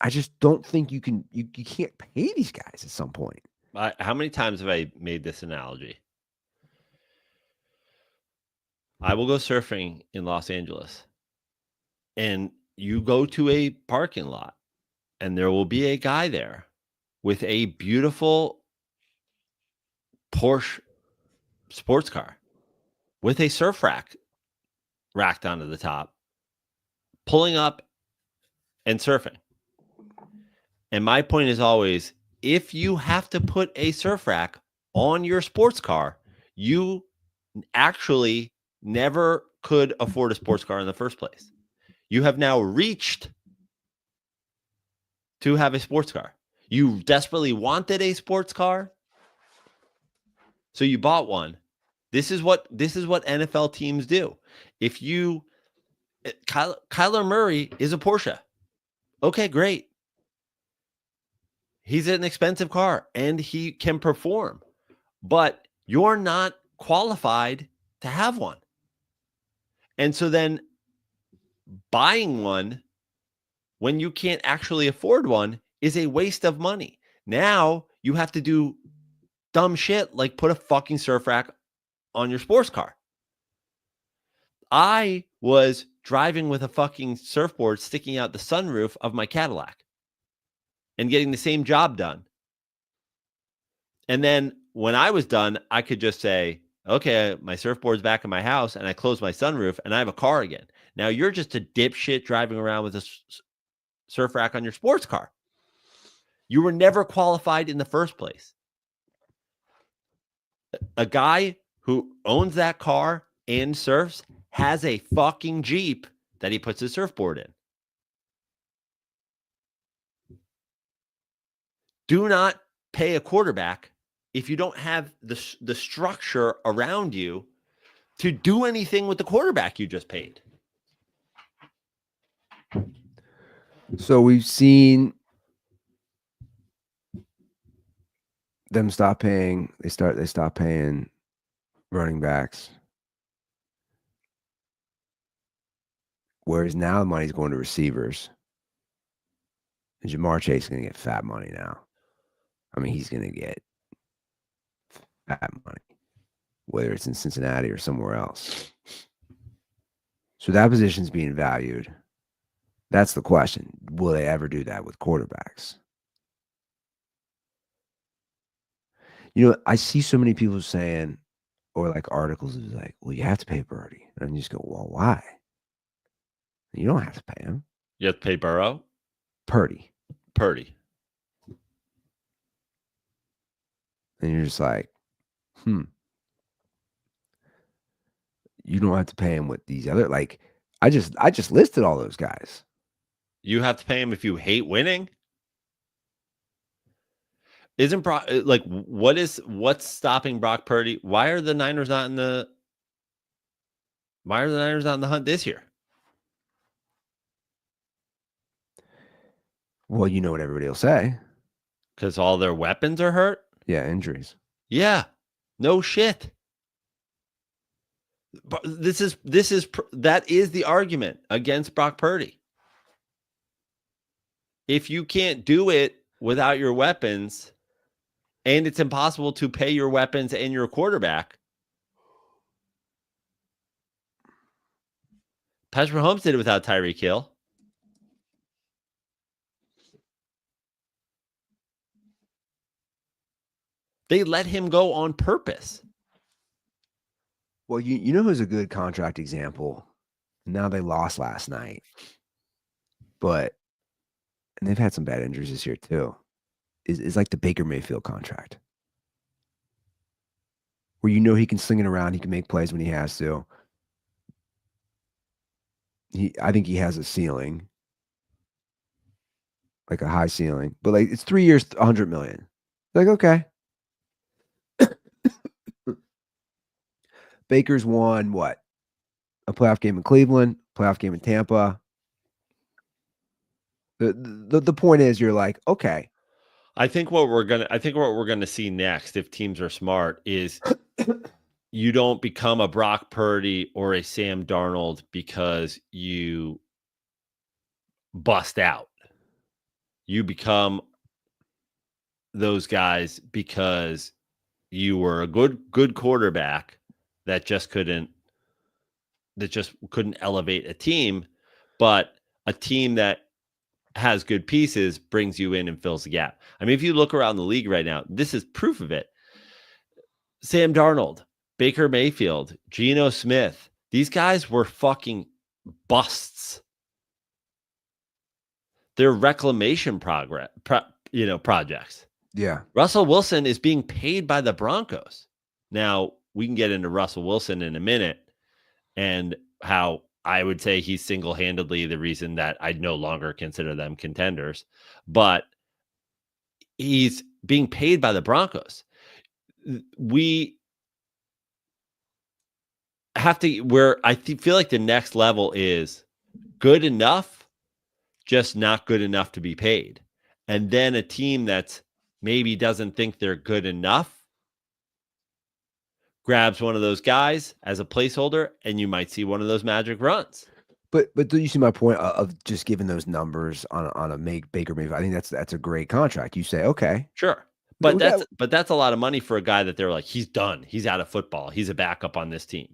I just don't think you can't pay these guys at some point. How many times have I made this analogy? I will go surfing in Los Angeles, and you go to a parking lot, and there will be a guy there with a beautiful Porsche sports car with a surf rack racked onto the top, pulling up and surfing. And my point is always, if you have to put a surf rack on your sports car, you actually never could afford a sports car in the first place. You have now reached to have a sports car. You desperately wanted a sports car, so you bought one. This is what NFL teams do. If you Kyler Murray is a Porsche. Okay, great. He's an expensive car and he can perform, but you're not qualified to have one. And so then buying one when you can't actually afford one is a waste of money. Now you have to do dumb shit like put a fucking surf rack on your sports car. I was driving with a fucking surfboard sticking out the sunroof of my Cadillac and getting the same job done. And then when I was done, I could just say, okay, my surfboard's back in my house, and I close my sunroof and I have a car again. Now you're just a dipshit driving around with a surf rack on your sports car. You were never qualified in the first place. A guy who owns that car and surfs has a fucking Jeep that he puts his surfboard in. Do not pay a quarterback if you don't have the structure around you to do anything with the quarterback you just paid. So we've seen them stop paying. They stop paying running backs. Whereas now the money's going to receivers. And Jamar Chase is going to get fat money now. I mean, he's going to get fat money, whether it's in Cincinnati or somewhere else. So that position's being valued. That's the question. Will they ever do that with quarterbacks? You know, I see so many people saying, or like articles is like, well, you have to pay Birdie. And you just go, well, why? You don't have to pay him. You have to pay Burrow? Purdy. And you're just like, you don't have to pay him with these other, like, I just listed all those guys. You have to pay him if you hate winning? Isn't Brock like what's stopping Brock Purdy? Why are the Niners not in the hunt this year? Well, you know what everybody will say. Because all their weapons are hurt? Yeah, injuries. Yeah. No shit. But that is the argument against Brock Purdy. If you can't do it without your weapons, and it's impossible to pay your weapons and your quarterback, Patrick Mahomes did it without Tyreek Hill. They let him go on purpose. Well, you know who's a good contract example? Now they lost last night. And they've had some bad injuries this year too. Is like the Baker Mayfield contract. Where you know he can sling it around, he can make plays when he has to. I think he has a ceiling. Like a high ceiling. But like it's 3 years, $100 million. Like, okay. Baker's won what? A playoff game in Cleveland, playoff game in Tampa. The point is, you're like, okay. I think what we're gonna see next, if teams are smart, is you don't become a Brock Purdy or a Sam Darnold because you bust out. You become those guys because you were a good quarterback that just couldn't elevate a team, but a team that has good pieces brings you in and fills the gap. I mean, if you look around the league right now, this is proof of it. Sam Darnold, Baker Mayfield, Geno Smith, these guys were fucking busts. They're reclamation projects. Yeah. Russell Wilson is being paid by the Broncos. Now, we can get into Russell Wilson in a minute and how I would say he's single-handedly the reason that I'd no longer consider them contenders, but he's being paid by the Broncos. We have to where I feel like the next level is good enough, just not good enough to be paid. And then a team that's maybe doesn't think they're good enough grabs one of those guys as a placeholder, and you might see one of those magic runs. But do you see my point of just giving those numbers on a Baker Mayfield? I think that's a great contract. You say, okay, Sure. But that's a lot of money for a guy that they're like, he's done. He's out of football. He's a backup on this team.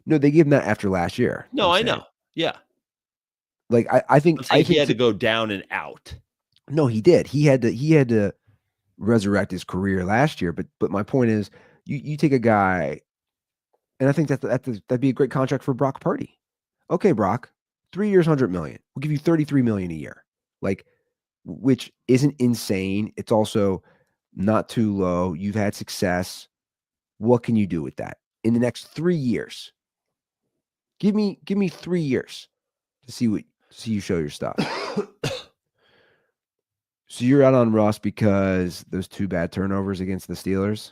No, they gave him that after last year. No, I know. Yeah. Like I think he had to go down and out. No, he did. He had to resurrect his career last year. But my point is, you take a guy, and I think that'd be a great contract for Brock Purdy. Okay, Brock, 3 years, $100 million. We'll give you $33 million a year. Like, which isn't insane. It's also not too low. You've had success. What can you do with that in the next 3 years? Give me 3 years to see you show your stuff. So you're out on Russ because those 2 bad turnovers against the Steelers?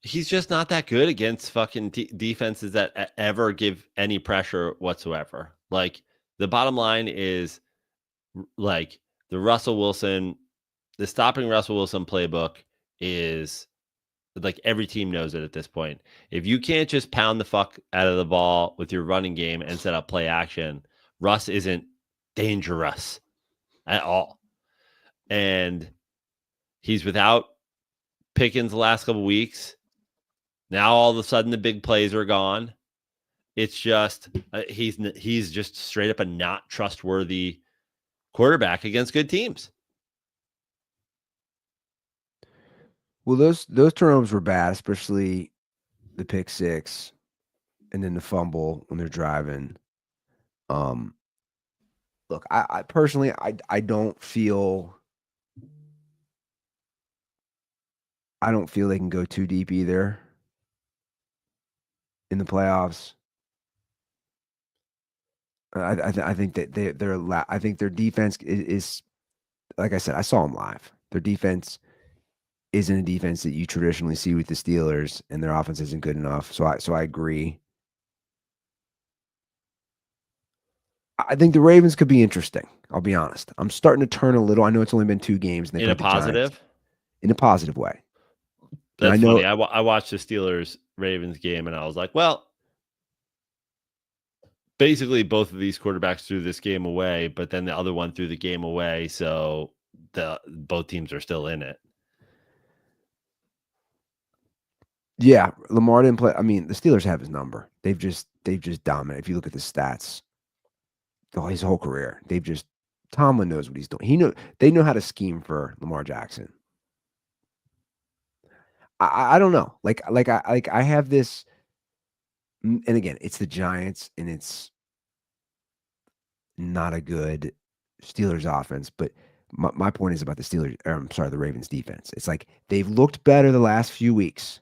He's just not that good against fucking defenses that ever give any pressure whatsoever. Like, the bottom line is, like, the stopping Russell Wilson playbook is like every team knows it at this point. If you can't just pound the fuck out of the ball with your running game and set up play action, Russ isn't dangerous at all. And he's without Pickens the last couple weeks. Now all of a sudden the big plays are gone. It's just he's just straight up a not trustworthy quarterback against good teams. Well, those turnovers were bad, especially the pick six and then the fumble when they're driving. Look, I personally I don't feel they can go too deep either in the playoffs. I think that I think their defense is like I said, I saw them live. Their defense isn't a defense that you traditionally see with the Steelers, and their offense isn't good enough. So I agree. I think the Ravens could be interesting. I'll be honest. I'm starting to turn a little. I know it's only been 2 games. And in a positive? In a positive way. That's funny. I watched the Steelers-Ravens game, and I was like, well, basically both of these quarterbacks threw this game away, but then the other one threw the game away, so both teams are still in it. Yeah, Lamar didn't play. I mean, the Steelers have his number. They've just dominated. If you look at the stats, his whole career, Tomlin knows what he's doing. They know how to scheme for Lamar Jackson. I don't know. I have this, and again, it's the Giants, and it's not a good Steelers offense. But my point is about the Ravens defense. It's like they've looked better the last few weeks.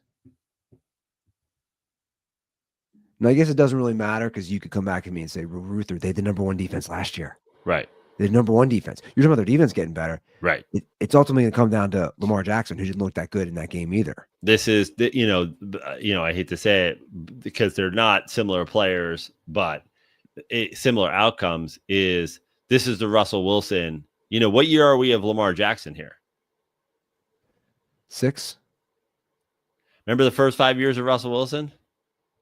Now, I guess it doesn't really matter because you could come back to me and say, Ruther, they had the number 1 defense last year. Right. They're number 1 defense. You're talking about their defense getting better. Right. It's ultimately going to come down to Lamar Jackson, who didn't look that good in that game either. This is, I hate to say it because they're not similar players, but similar outcomes is this is the Russell Wilson. What year are we of Lamar Jackson here? 6. Remember the first 5 years of Russell Wilson?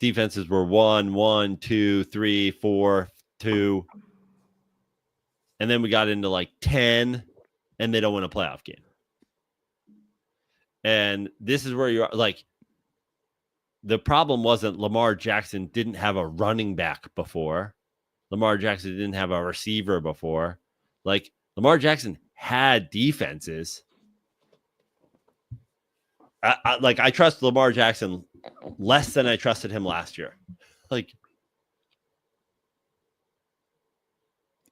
Defenses were 1, 1, 2, 3, 4, 2. And then we got into like 10, and they don't win a playoff game. And this is where you are. Like, the problem wasn't Lamar Jackson didn't have a running back before. Lamar Jackson didn't have a receiver before. Like, Lamar Jackson had defenses. I trust Lamar Jackson less than I trusted him last year. Like,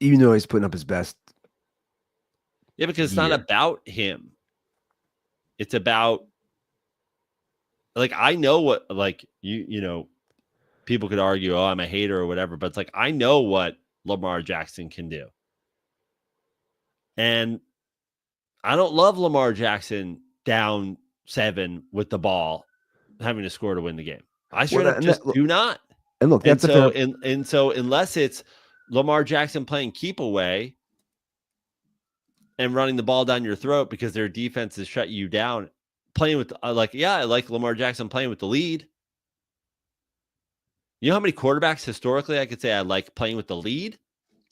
even though he's putting up his best. Yeah, because it's not about him. It's about, like, I know what, like, people people could argue, oh, I'm a hater or whatever, but it's like, I know what Lamar Jackson can do. And I don't love Lamar Jackson down 7 with the ball, having to score to win the game. I straight up just do not. And look, that's so unless it's Lamar Jackson playing keep away and running the ball down your throat because their defense has shut you down, playing with I like Lamar Jackson playing with the lead. You know how many quarterbacks historically I could say I like playing with the lead?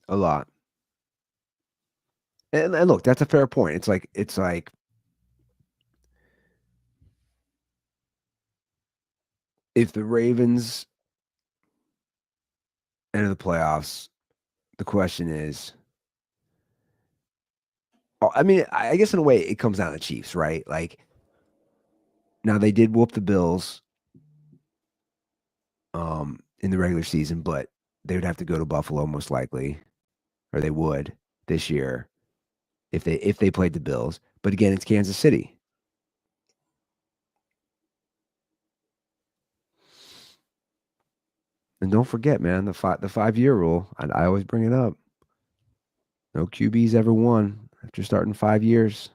A lot. And look, that's a fair point. It's like if the Ravens enter the playoffs, the question is, I mean, I guess in a way it comes down to the Chiefs, right? Like, now they did whoop the Bills in the regular season, but they would have to go to Buffalo most likely, or they would this year if they played the Bills. But again, it's Kansas City. And don't forget, man, the 5-year rule. I always bring it up. No QB's ever won after starting 5 years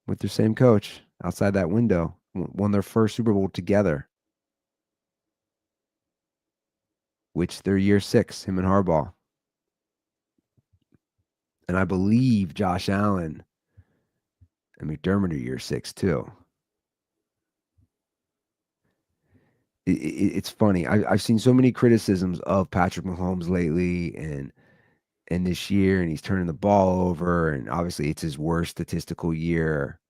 with their same coach outside that window. Won their first Super Bowl together, which they're year 6, him and Harbaugh. And I believe Josh Allen and McDermott are year 6 too. It's funny. I've seen so many criticisms of Patrick Mahomes lately and this year, and he's turning the ball over, and obviously it's his worst statistical year.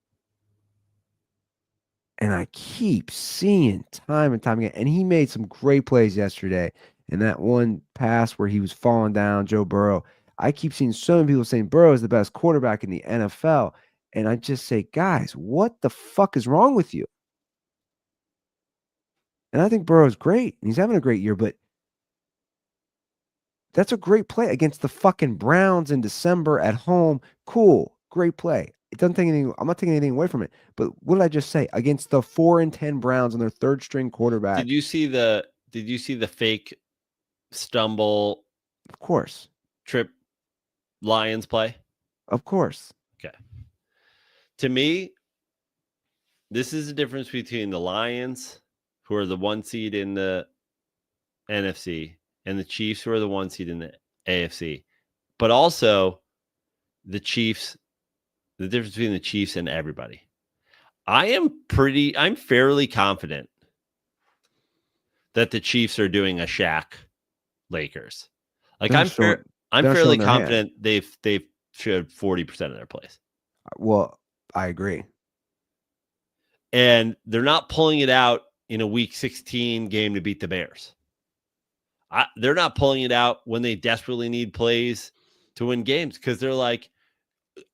And I keep seeing time and time again, and he made some great plays yesterday. And that one pass where he was falling down, Joe Burrow, I keep seeing so many people saying Burrow is the best quarterback in the NFL. And I just say, guys, what the fuck is wrong with you? And I think Burrow's great, and he's having a great year, but that's a great play against the fucking Browns in December at home. Cool, great play. It doesn't take anything. I'm not taking anything away from it. But what did I just say? Against the 4-10 Browns and their third string quarterback. Did you see the fake stumble? Of course. Trip Lions play? Of course. Okay. To me, this is the difference between the Lions, who are the 1 seed in the NFC, and the Chiefs, who are the 1 seed in the AFC. But also the Chiefs, the difference between the Chiefs and everybody. I'm fairly confident that the Chiefs are doing a Shaq Lakers. Like, I'm fairly confident they've showed 40% of their plays. Well, I agree. And they're not pulling it out in a week 16 game to beat the Bears. They're not pulling it out when they desperately need plays to win games, because they're like,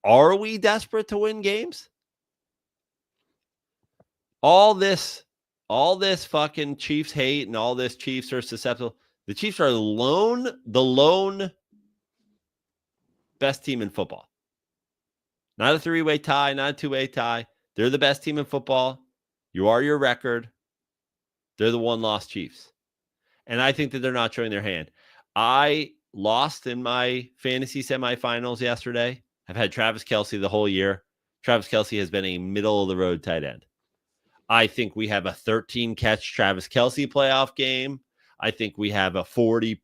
are we desperate to win games? All this fucking Chiefs hate and all this Chiefs are susceptible. The Chiefs are the lone best team in football. Not a 3-way tie, not a 2-way tie. They're the best team in football. You are your record. They're the 1-loss Chiefs. And I think that they're not showing their hand. I lost in my fantasy semifinals yesterday. I've had Travis Kelce the whole year. Travis Kelce has been a middle-of-the-road tight end. I think we have a 13-catch Travis Kelce playoff game. I think we have a 40,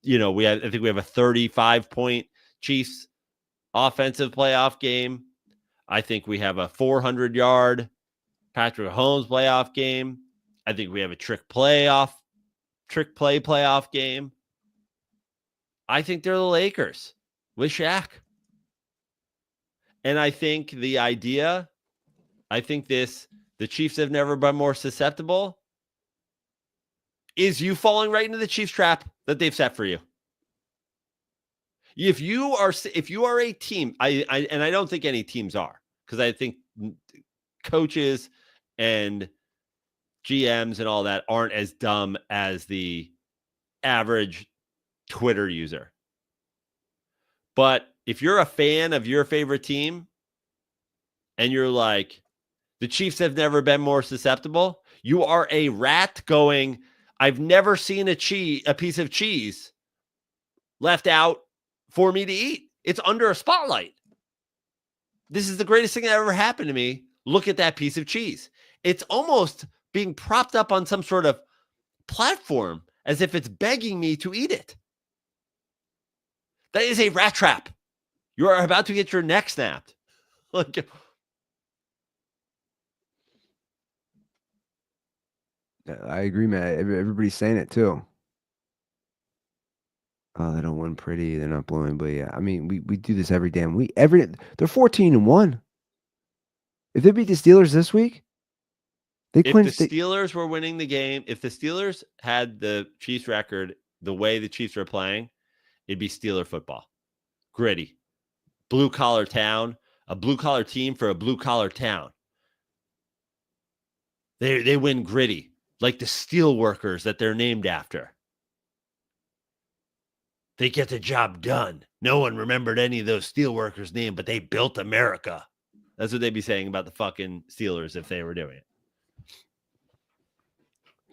I think we have a 35-point Chiefs offensive playoff game. I think we have a 400-yard Patrick Mahomes playoff game. I think we have a trick play playoff game. I think they're the Lakers with Shaq. And I think the Chiefs have never been more susceptible, is you falling right into the Chiefs trap that they've set for you. If you are a team, I don't think any teams are, because I think coaches and GMs and all that aren't as dumb as the average Twitter user. But if you're a fan of your favorite team and you're like, the Chiefs have never been more susceptible, you are a rat going, I've never seen a piece of cheese left out for me to eat. It's under a spotlight. This is the greatest thing that ever happened to me. Look at that piece of cheese. It's almost being propped up on some sort of platform as if it's begging me to eat it. That is a rat trap. You are about to get your neck snapped. Like, I agree, man. Everybody's saying it too. Oh, they don't win pretty. They're not blowing, but yeah, I mean, we do this every damn week. They're 14-1. If they beat the Steelers this week, they if clinched. the Steelers were winning the game, if the Steelers had the Chiefs record the way the Chiefs are playing, it'd be Steeler football. Gritty. Blue collar town, a blue collar team for a blue collar town. They win gritty, like the steel workers that they're named after. They get the job done. No one remembered any of those steel workers' name, but they built America. That's what they'd be saying about the fucking Steelers if they were doing it.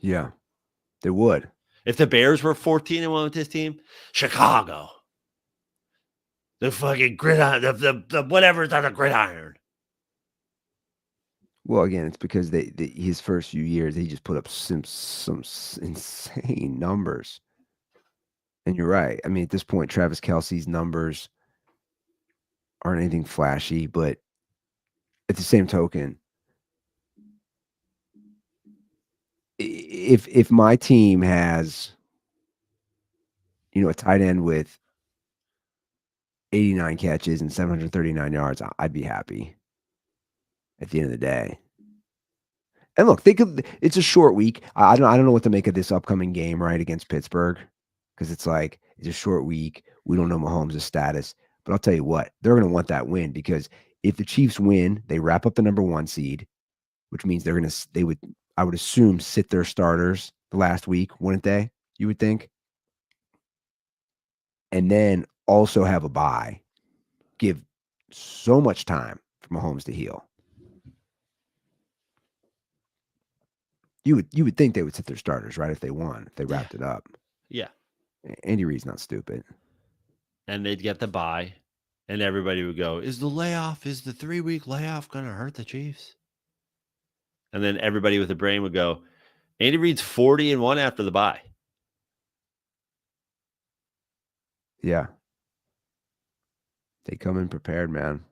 Yeah, they would. If the Bears were 14-1 with this team, Chicago. The fucking gridiron, the whatever's on the gridiron. Well, again, it's because his first few years, he just put up some insane numbers. And you're right. I mean, at this point, Travis Kelce's numbers aren't anything flashy, but at the same token, if my team has, a tight end with 89 catches and 739 yards, I'd be happy at the end of the day. And look, it's a short week. I don't know what to make of this upcoming game, right, against Pittsburgh, because it's like, it's a short week. We don't know Mahomes' status, but I'll tell you what, they're going to want that win, because if the Chiefs win, they wrap up the number 1 seed, which means they would, I would assume, sit their starters the last week, wouldn't they? You would think. And then also have a bye, give so much time for Mahomes to heal. You would think they would sit their starters, right, if they won, if they wrapped it up. Yeah. Andy Reid's not stupid. And they'd get the bye, and everybody would go, is the 3-week layoff going to hurt the Chiefs? And then everybody with a brain would go, Andy Reid's 40-1 after the bye. Yeah. They come in prepared, man.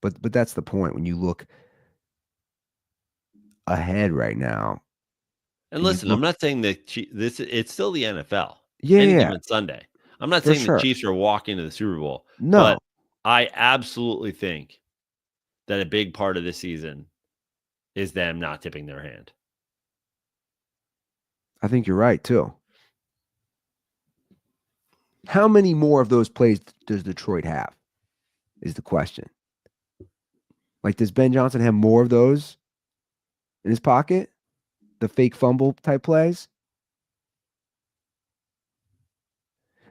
But that's the point. When you look ahead right now. And listen, I'm not saying that it's still the NFL. Yeah. Any given Sunday. I'm not saying sure. the Chiefs are walking to the Super Bowl. No. But I absolutely think that a big part of this season is them not tipping their hand. I think you're right, too. How many more of those plays does Detroit have, is the question. Like, does Ben Johnson have more of those in his pocket? The fake fumble type plays?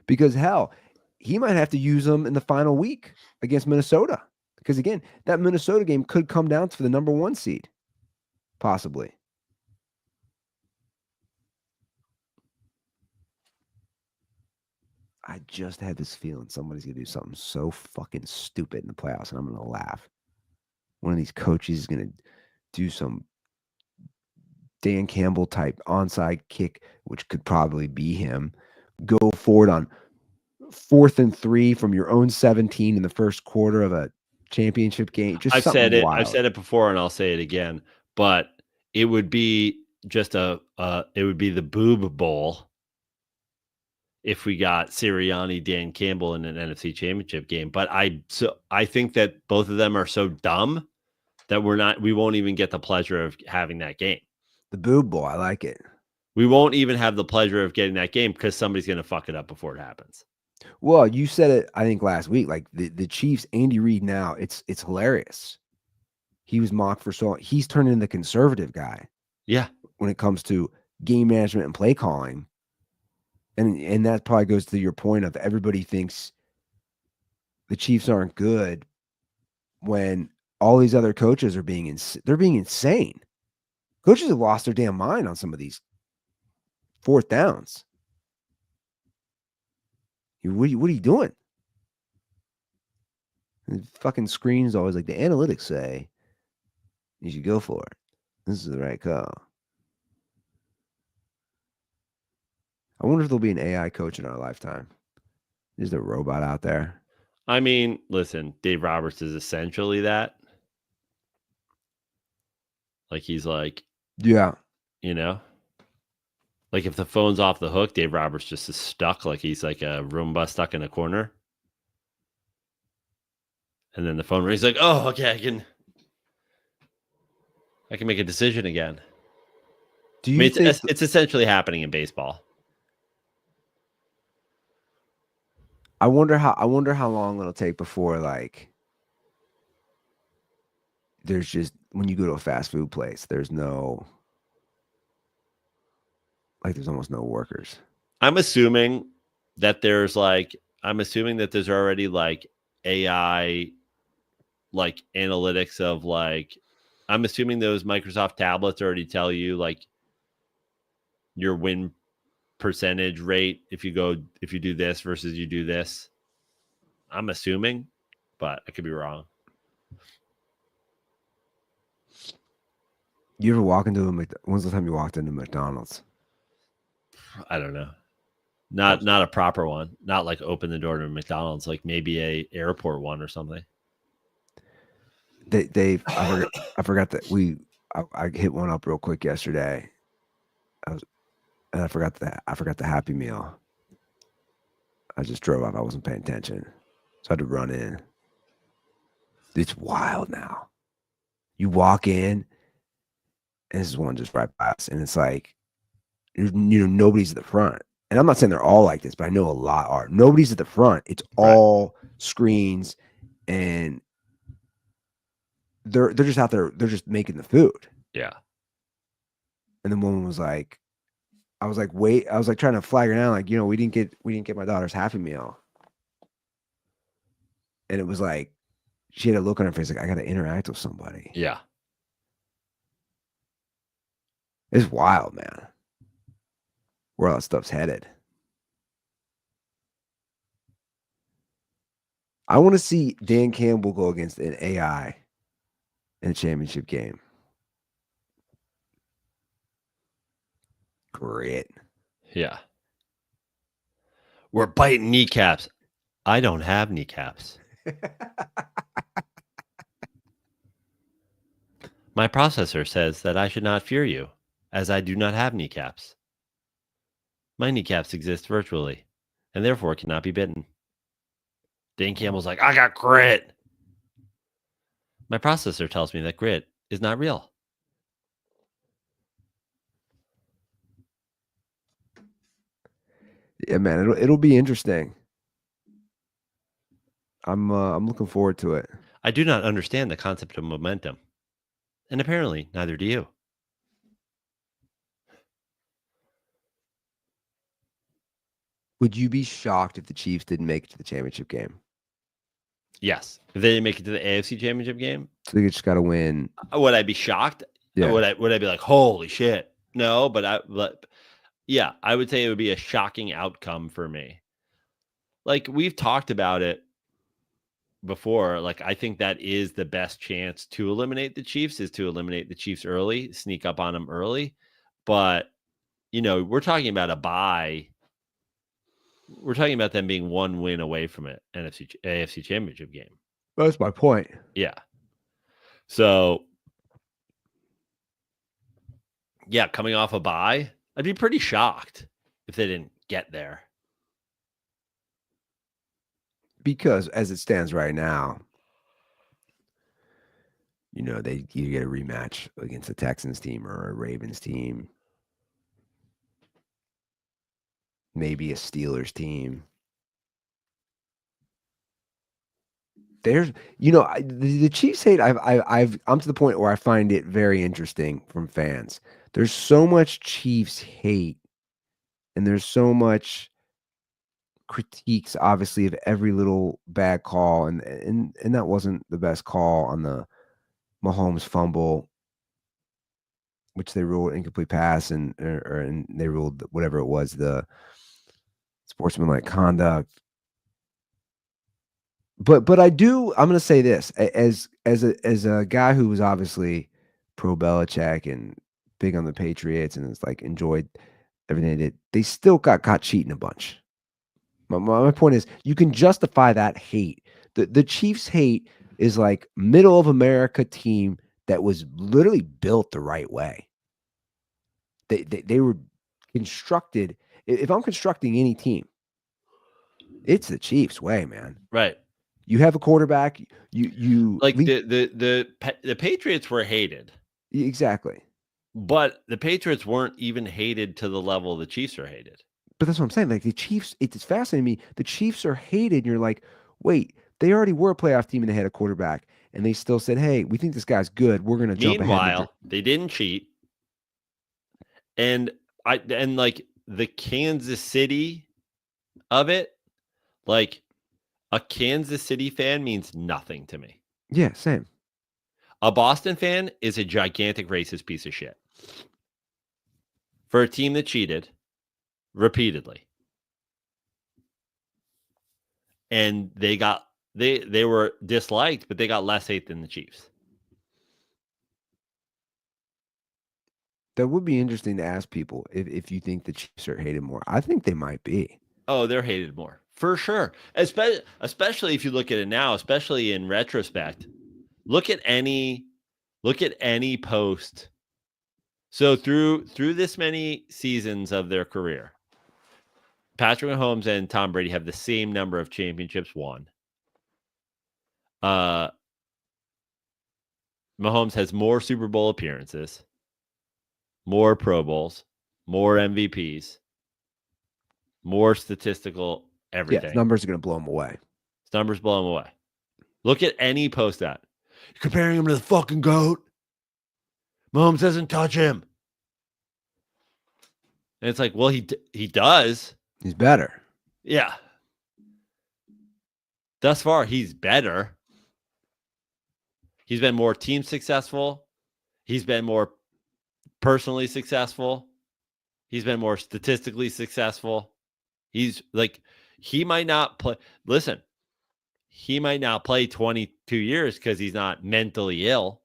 Because, hell, he might have to use them in the final week against Minnesota. Because, again, that Minnesota game could come down to the number 1 seed, possibly. I just had this feeling somebody's going to do something so fucking stupid in the playoffs, and I'm going to laugh. One of these coaches is going to do some Dan Campbell type onside kick, which could probably be him. Go forward on 4th and 3 from your own 17 in the first quarter of a championship game. Just I've said it. Wild. I've said it before, and I'll say it again. But it would be just it would be the Boob Bowl if we got Sirianni, Dan Campbell in an NFC Championship game. But I think that both of them are so dumb that we won't even get the pleasure of having that game. The Boob Bowl, I like it. We won't even have the pleasure of getting that game because somebody's going to fuck it up before it happens. Well, you said it, I think, last week. Like the Chiefs, Andy Reid now, it's hilarious. He was mocked for so long. He's turned into the conservative guy. Yeah. When it comes to game management and play calling. And that probably goes to your point of everybody thinks the Chiefs aren't good when all these other coaches are being insane. Coaches have lost their damn mind on some of these fourth downs. What are you doing? And the fucking screen's always like, the analytics say you should go for it. This is the right call. I wonder if there'll be an AI coach in our lifetime. Is there a robot out there? I mean, listen, Dave Roberts is essentially that. Like, he's like, Yeah. you know, like if the phone's off the hook, Dave Roberts just is stuck. Like he's like a Roomba stuck in a corner. And then the phone rings, like, oh, okay, I can make a decision again. Do you think it's essentially happening in baseball? I wonder how long it'll take before, like, there's just, when you go to a fast food place, there's no, like, there's almost no workers. I'm assuming that there's already like AI, like analytics of like, I'm assuming those Microsoft tablets already tell you like your win percentage rate if you do this versus you do this. I'm assuming, but I could be wrong. You ever walk into when's the time you walked into McDonald's? I don't know. Not a proper one. Not like open the door to McDonald's, like maybe a airport one or something. I forgot that I hit one up real quick yesterday. I forgot the Happy Meal. I just drove up. I wasn't paying attention, so I had to run in. It's wild now. You walk in, and this is one just right by us, and it's like, nobody's at the front. And I'm not saying they're all like this, but I know a lot are. Nobody's at the front. It's all screens, and they're just out there. They're just making the food. Yeah. And the woman was like, I was like, wait. I was like trying to flag her down, like, we didn't get my daughter's Happy Meal. And it was like, she had a look on her face like, I got to interact with somebody. Yeah. It's wild, man. Where all that stuff's headed. I want to see Dan Campbell go against an AI in a championship game. Great. Yeah. We're biting kneecaps. I don't have kneecaps. My processor says that I should not fear you, as I do not have kneecaps. My kneecaps exist virtually, and therefore cannot be bitten. Dan Campbell's like, I got grit. My processor tells me that grit is not real. Yeah, man, it'll be interesting. I'm looking forward to it. I do not understand the concept of momentum, and apparently neither do you. Would you be shocked if the Chiefs didn't make it to the championship game? Yes. If they didn't make it to the AFC championship game, So they just got to win. would I be shocked? Yeah. Would I be like, holy shit? No, but yeah, I would say it would be a shocking outcome for me. Like, we've talked about it before. Like, I think that is the best chance to eliminate the Chiefs, is to eliminate the Chiefs early, sneak up on them early. But, we're talking about a bye. We're talking about them being one win away from it, AFC championship game. That's my point. Yeah. So, yeah, coming off a bye, I'd be pretty shocked if they didn't get there. Because as it stands right now, they either get a rematch against the Texans team or a Ravens team. Maybe a Steelers team. There's, the Chiefs hate. I'm to the point where I find it very interesting from fans. There's so much Chiefs hate, and there's so much critiques, obviously, of every little bad call, and that wasn't the best call on the Mahomes fumble which they ruled incomplete pass, and they ruled whatever it was, the sportsmanlike conduct. But I'm going to say this as a guy who was obviously pro Belichick and big on the Patriots and is like enjoyed everything they did. They still got caught cheating a bunch. My point is, you can justify that hate. The Chiefs hate is like middle of America team that was literally built the right way. They were constructed. If I'm constructing any team, it's the Chiefs way, man. Right. You have a quarterback. You like the Patriots were hated. Exactly. But the Patriots weren't even hated to the level the Chiefs are hated. But that's what I'm saying. Like the Chiefs, it's fascinating to me. The Chiefs are hated. And you're like, wait, they already were a playoff team and they had a quarterback. And they still said, hey, we think this guy's good. We're going to jump ahead. Meanwhile, they didn't cheat. And like the Kansas City of it, like a Kansas City fan means nothing to me. Yeah, same. A Boston fan is a gigantic racist piece of shit. For a team that cheated repeatedly. And they were disliked, but they got less hate than the Chiefs. That would be interesting to ask people if you think the Chiefs are hated more. I think they might be. Oh, they're hated more. For sure. Especially if you look at it now, especially in retrospect. Look at any post. So through this many seasons of their career, Patrick Mahomes and Tom Brady have the same number of championships won. Mahomes has more Super Bowl appearances, more Pro Bowls, more MVPs, more statistical everything. Yeah, his numbers are going to blow him away. His numbers blow him away. Look at any post that. You're comparing him to the fucking GOAT. Mahomes doesn't touch him. And it's like, well, he does. He's better. Yeah. Thus far, he's better. He's been more team successful. He's been more personally successful. He's been more statistically successful. He's like, he might not play. Listen, he might not play 22 years because he's not mentally ill.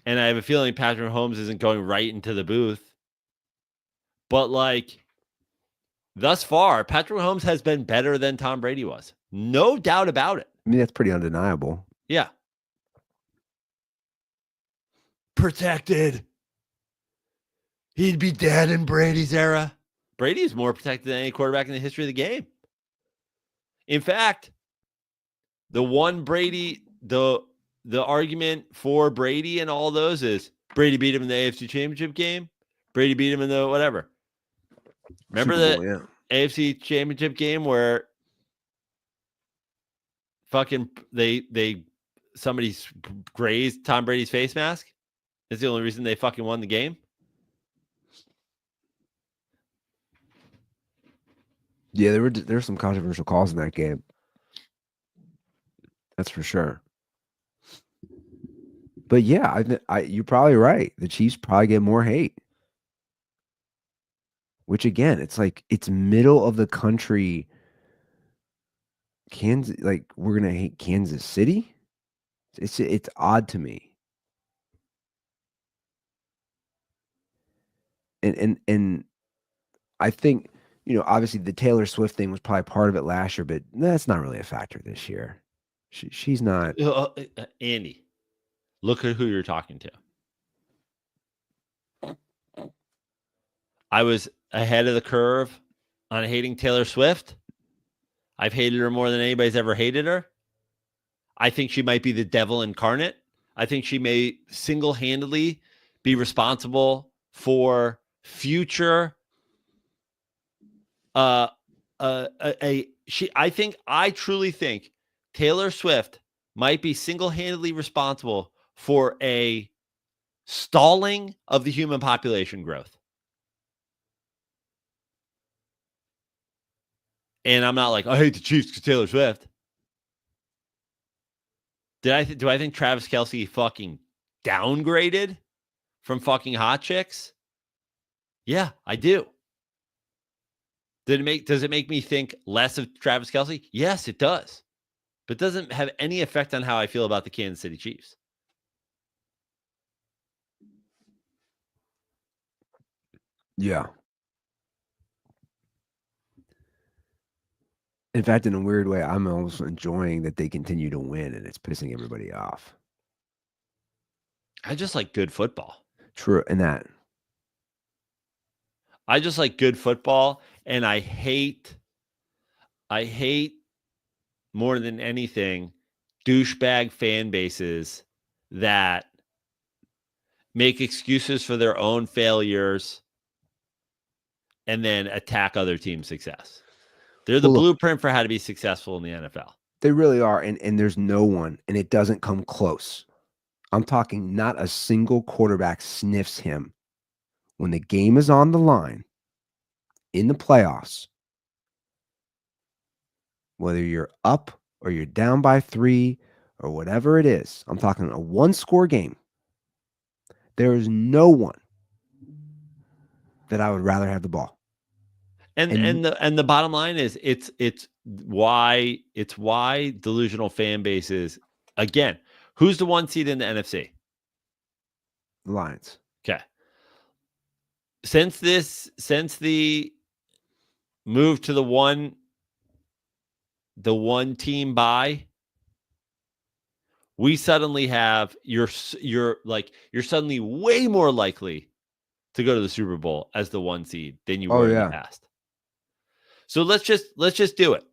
And I have a feeling Patrick Mahomes isn't going right into the booth. But like, thus far, Patrick Mahomes has been better than Tom Brady was. No doubt about it. I mean, that's pretty undeniable. Yeah. Protected. He'd be dead in Brady's era. Brady is more protected than any quarterback in the history of the game. In fact, the argument for Brady and all those is Brady beat him in the AFC Championship game. Brady beat him in the whatever. Remember the AFC Championship game where fucking somebody grazed Tom Brady's face mask? That's the only reason they fucking won the game. Yeah, there were some controversial calls in that game. That's for sure. But yeah, you're probably right. The Chiefs probably get more hate. Which again, it's like it's middle of the country. Kansas, like we're gonna hate Kansas City. It's odd to me. And I think, obviously the Taylor Swift thing was probably part of it last year, but that's not really a factor this year. She's not. Andy, look at who you're talking to. I was ahead of the curve on hating Taylor Swift. I've hated her more than anybody's ever hated her. I think she might be the devil incarnate. I think she may single-handedly be responsible for future I truly think Taylor Swift might be single-handedly responsible for a stalling of the human population growth. And I'm not like, I hate the Chiefs because Taylor Swift. Do I think Travis Kelce fucking downgraded from fucking hot chicks? Yeah, I do. Does it make me think less of Travis Kelce? Yes, it does. But it doesn't have any effect on how I feel about the Kansas City Chiefs. Yeah. In fact, in a weird way, I'm almost enjoying that they continue to win and it's pissing everybody off. I just like good football. True. And that. I just like good football, and I hate more than anything douchebag fan bases that make excuses for their own failures and then attack other teams' success. They're the blueprint for how to be successful in the NFL. They really are. And there's no one, and it doesn't come close. I'm talking not a single quarterback sniffs him when the game is on the line in the playoffs. Whether you're up or you're down by 3 or whatever it is, I'm talking a 1-score game. There is no one that I would rather have the ball. And the bottom line is it's why delusional fan bases, again, who's the 1 seed in the NFC? Lions. Okay. Since the move to the one team bye, we suddenly have you're suddenly way more likely to go to the Super Bowl as the 1 seed than you were in the past. So let's just do it.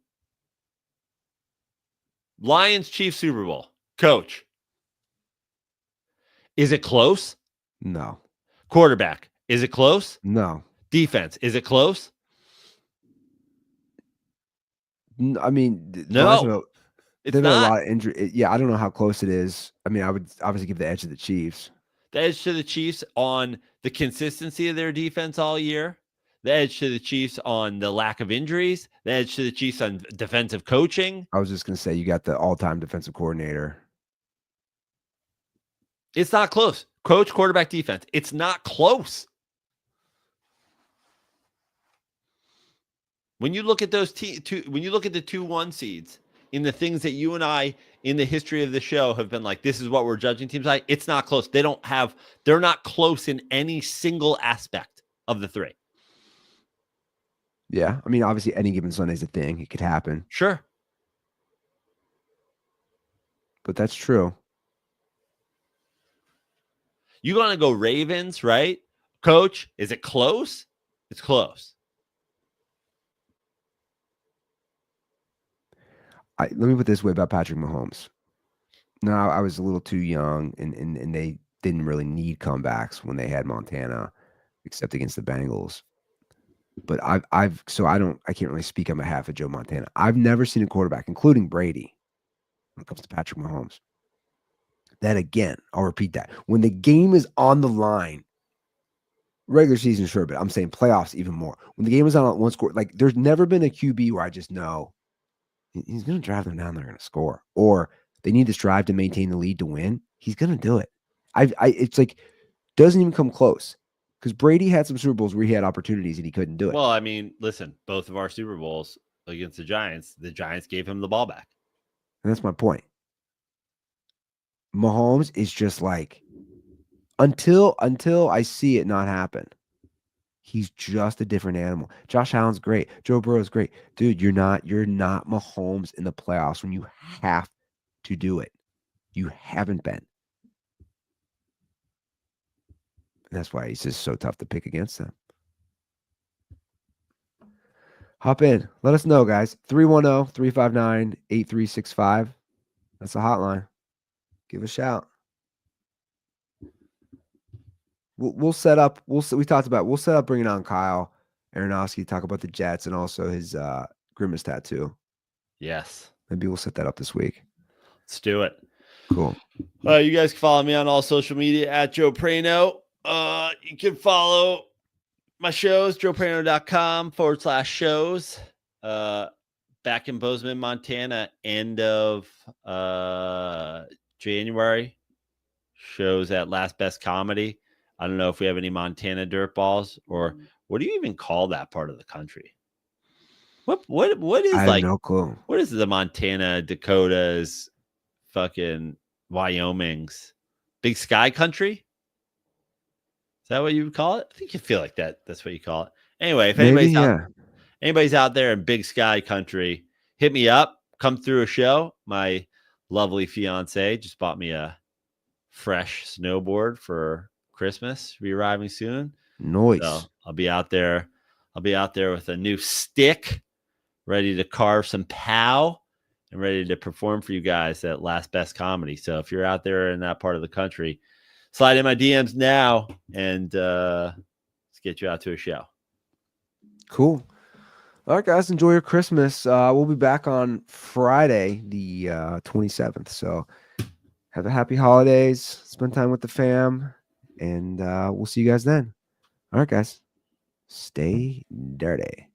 Lions Chiefs Super Bowl. Coach. Is it close? No. Quarterback. Is it close? No. Defense. Is it close? I mean, no. There's been a lot of injury. Yeah, I don't know how close it is. I mean, I would obviously give the edge to the Chiefs. The edge to the Chiefs on the consistency of their defense all year. The edge to the Chiefs on the lack of injuries. The edge to the Chiefs on defensive coaching. I was just going to say, you got the all-time defensive coordinator. It's not close. Coach, quarterback, defense. It's not close. When you look at those when you look at the 2-1 seeds in the things that you and I in the history of the show have been like, this is what we're judging teams like, it's not close. They're not close in any single aspect of the 3. Yeah. I mean, obviously any given Sunday is a thing. It could happen. Sure. But that's true. You want to go Ravens, right? Coach, is it close? It's close. Let me put it this way about Patrick Mahomes. Now, I was a little too young, and they didn't really need comebacks when they had Montana, except against the Bengals. But I can't really speak on behalf of Joe Montana. I've never seen a quarterback, including Brady, when it comes to Patrick Mahomes. That again, I'll repeat that. When the game is on the line, regular season, sure, but I'm saying playoffs even more. When the game is on 1 score, like there's never been a QB where I just know he's going to drive them down. They're going to score, or they need this drive to maintain the lead to win. He's going to do it. It's like doesn't even come close because Brady had some Super Bowls where he had opportunities and he couldn't do it. Well, I mean, listen, both of our Super Bowls against the Giants gave him the ball back. And that's my point. Mahomes is just like until I see it not happen. He's just a different animal. Josh Allen's great. Joe Burrow's great. Dude, you're not Mahomes in the playoffs when you have to do it. You haven't been. And that's why he's just so tough to pick against them. Hop in. Let us know, guys. 310-359-8365. That's the hotline. Give a shout. We'll set up. We'll set up bringing on Kyle Aronofsky to talk about the Jets and also his Grimace tattoo. Yes. Maybe we'll set that up this week. Let's do it. Cool. You guys can follow me on all social media at Joe Prano. You can follow my shows, joeprano.com/shows. Back in Bozeman, Montana, end of January. shows at Last Best Comedy. I don't know if we have any Montana dirt balls, or what do you even call that part of the country? What is I have like no clue. what is the Montana, Dakotas, fucking Wyoming's Big Sky Country? Is that what you would call it? I think you feel like that. That's what you call it. Anyway, if Maybe, anybody's out there in Big Sky Country, hit me up. Come through a show. My lovely fiance just bought me a fresh snowboard for Christmas. Be arriving soon. Nice. So I'll be out there. I'll be out there with a new stick, ready to carve some pow and ready to perform for you guys at Last Best Comedy. So if you're out there in that part of the country, slide in my DMs now and let's get you out to a show. Cool. All right, guys, enjoy your Christmas. We'll be back on Friday, the 27th. So have a happy holidays. Spend time with the fam, and we'll see you guys then. All right, guys. Stay dirty.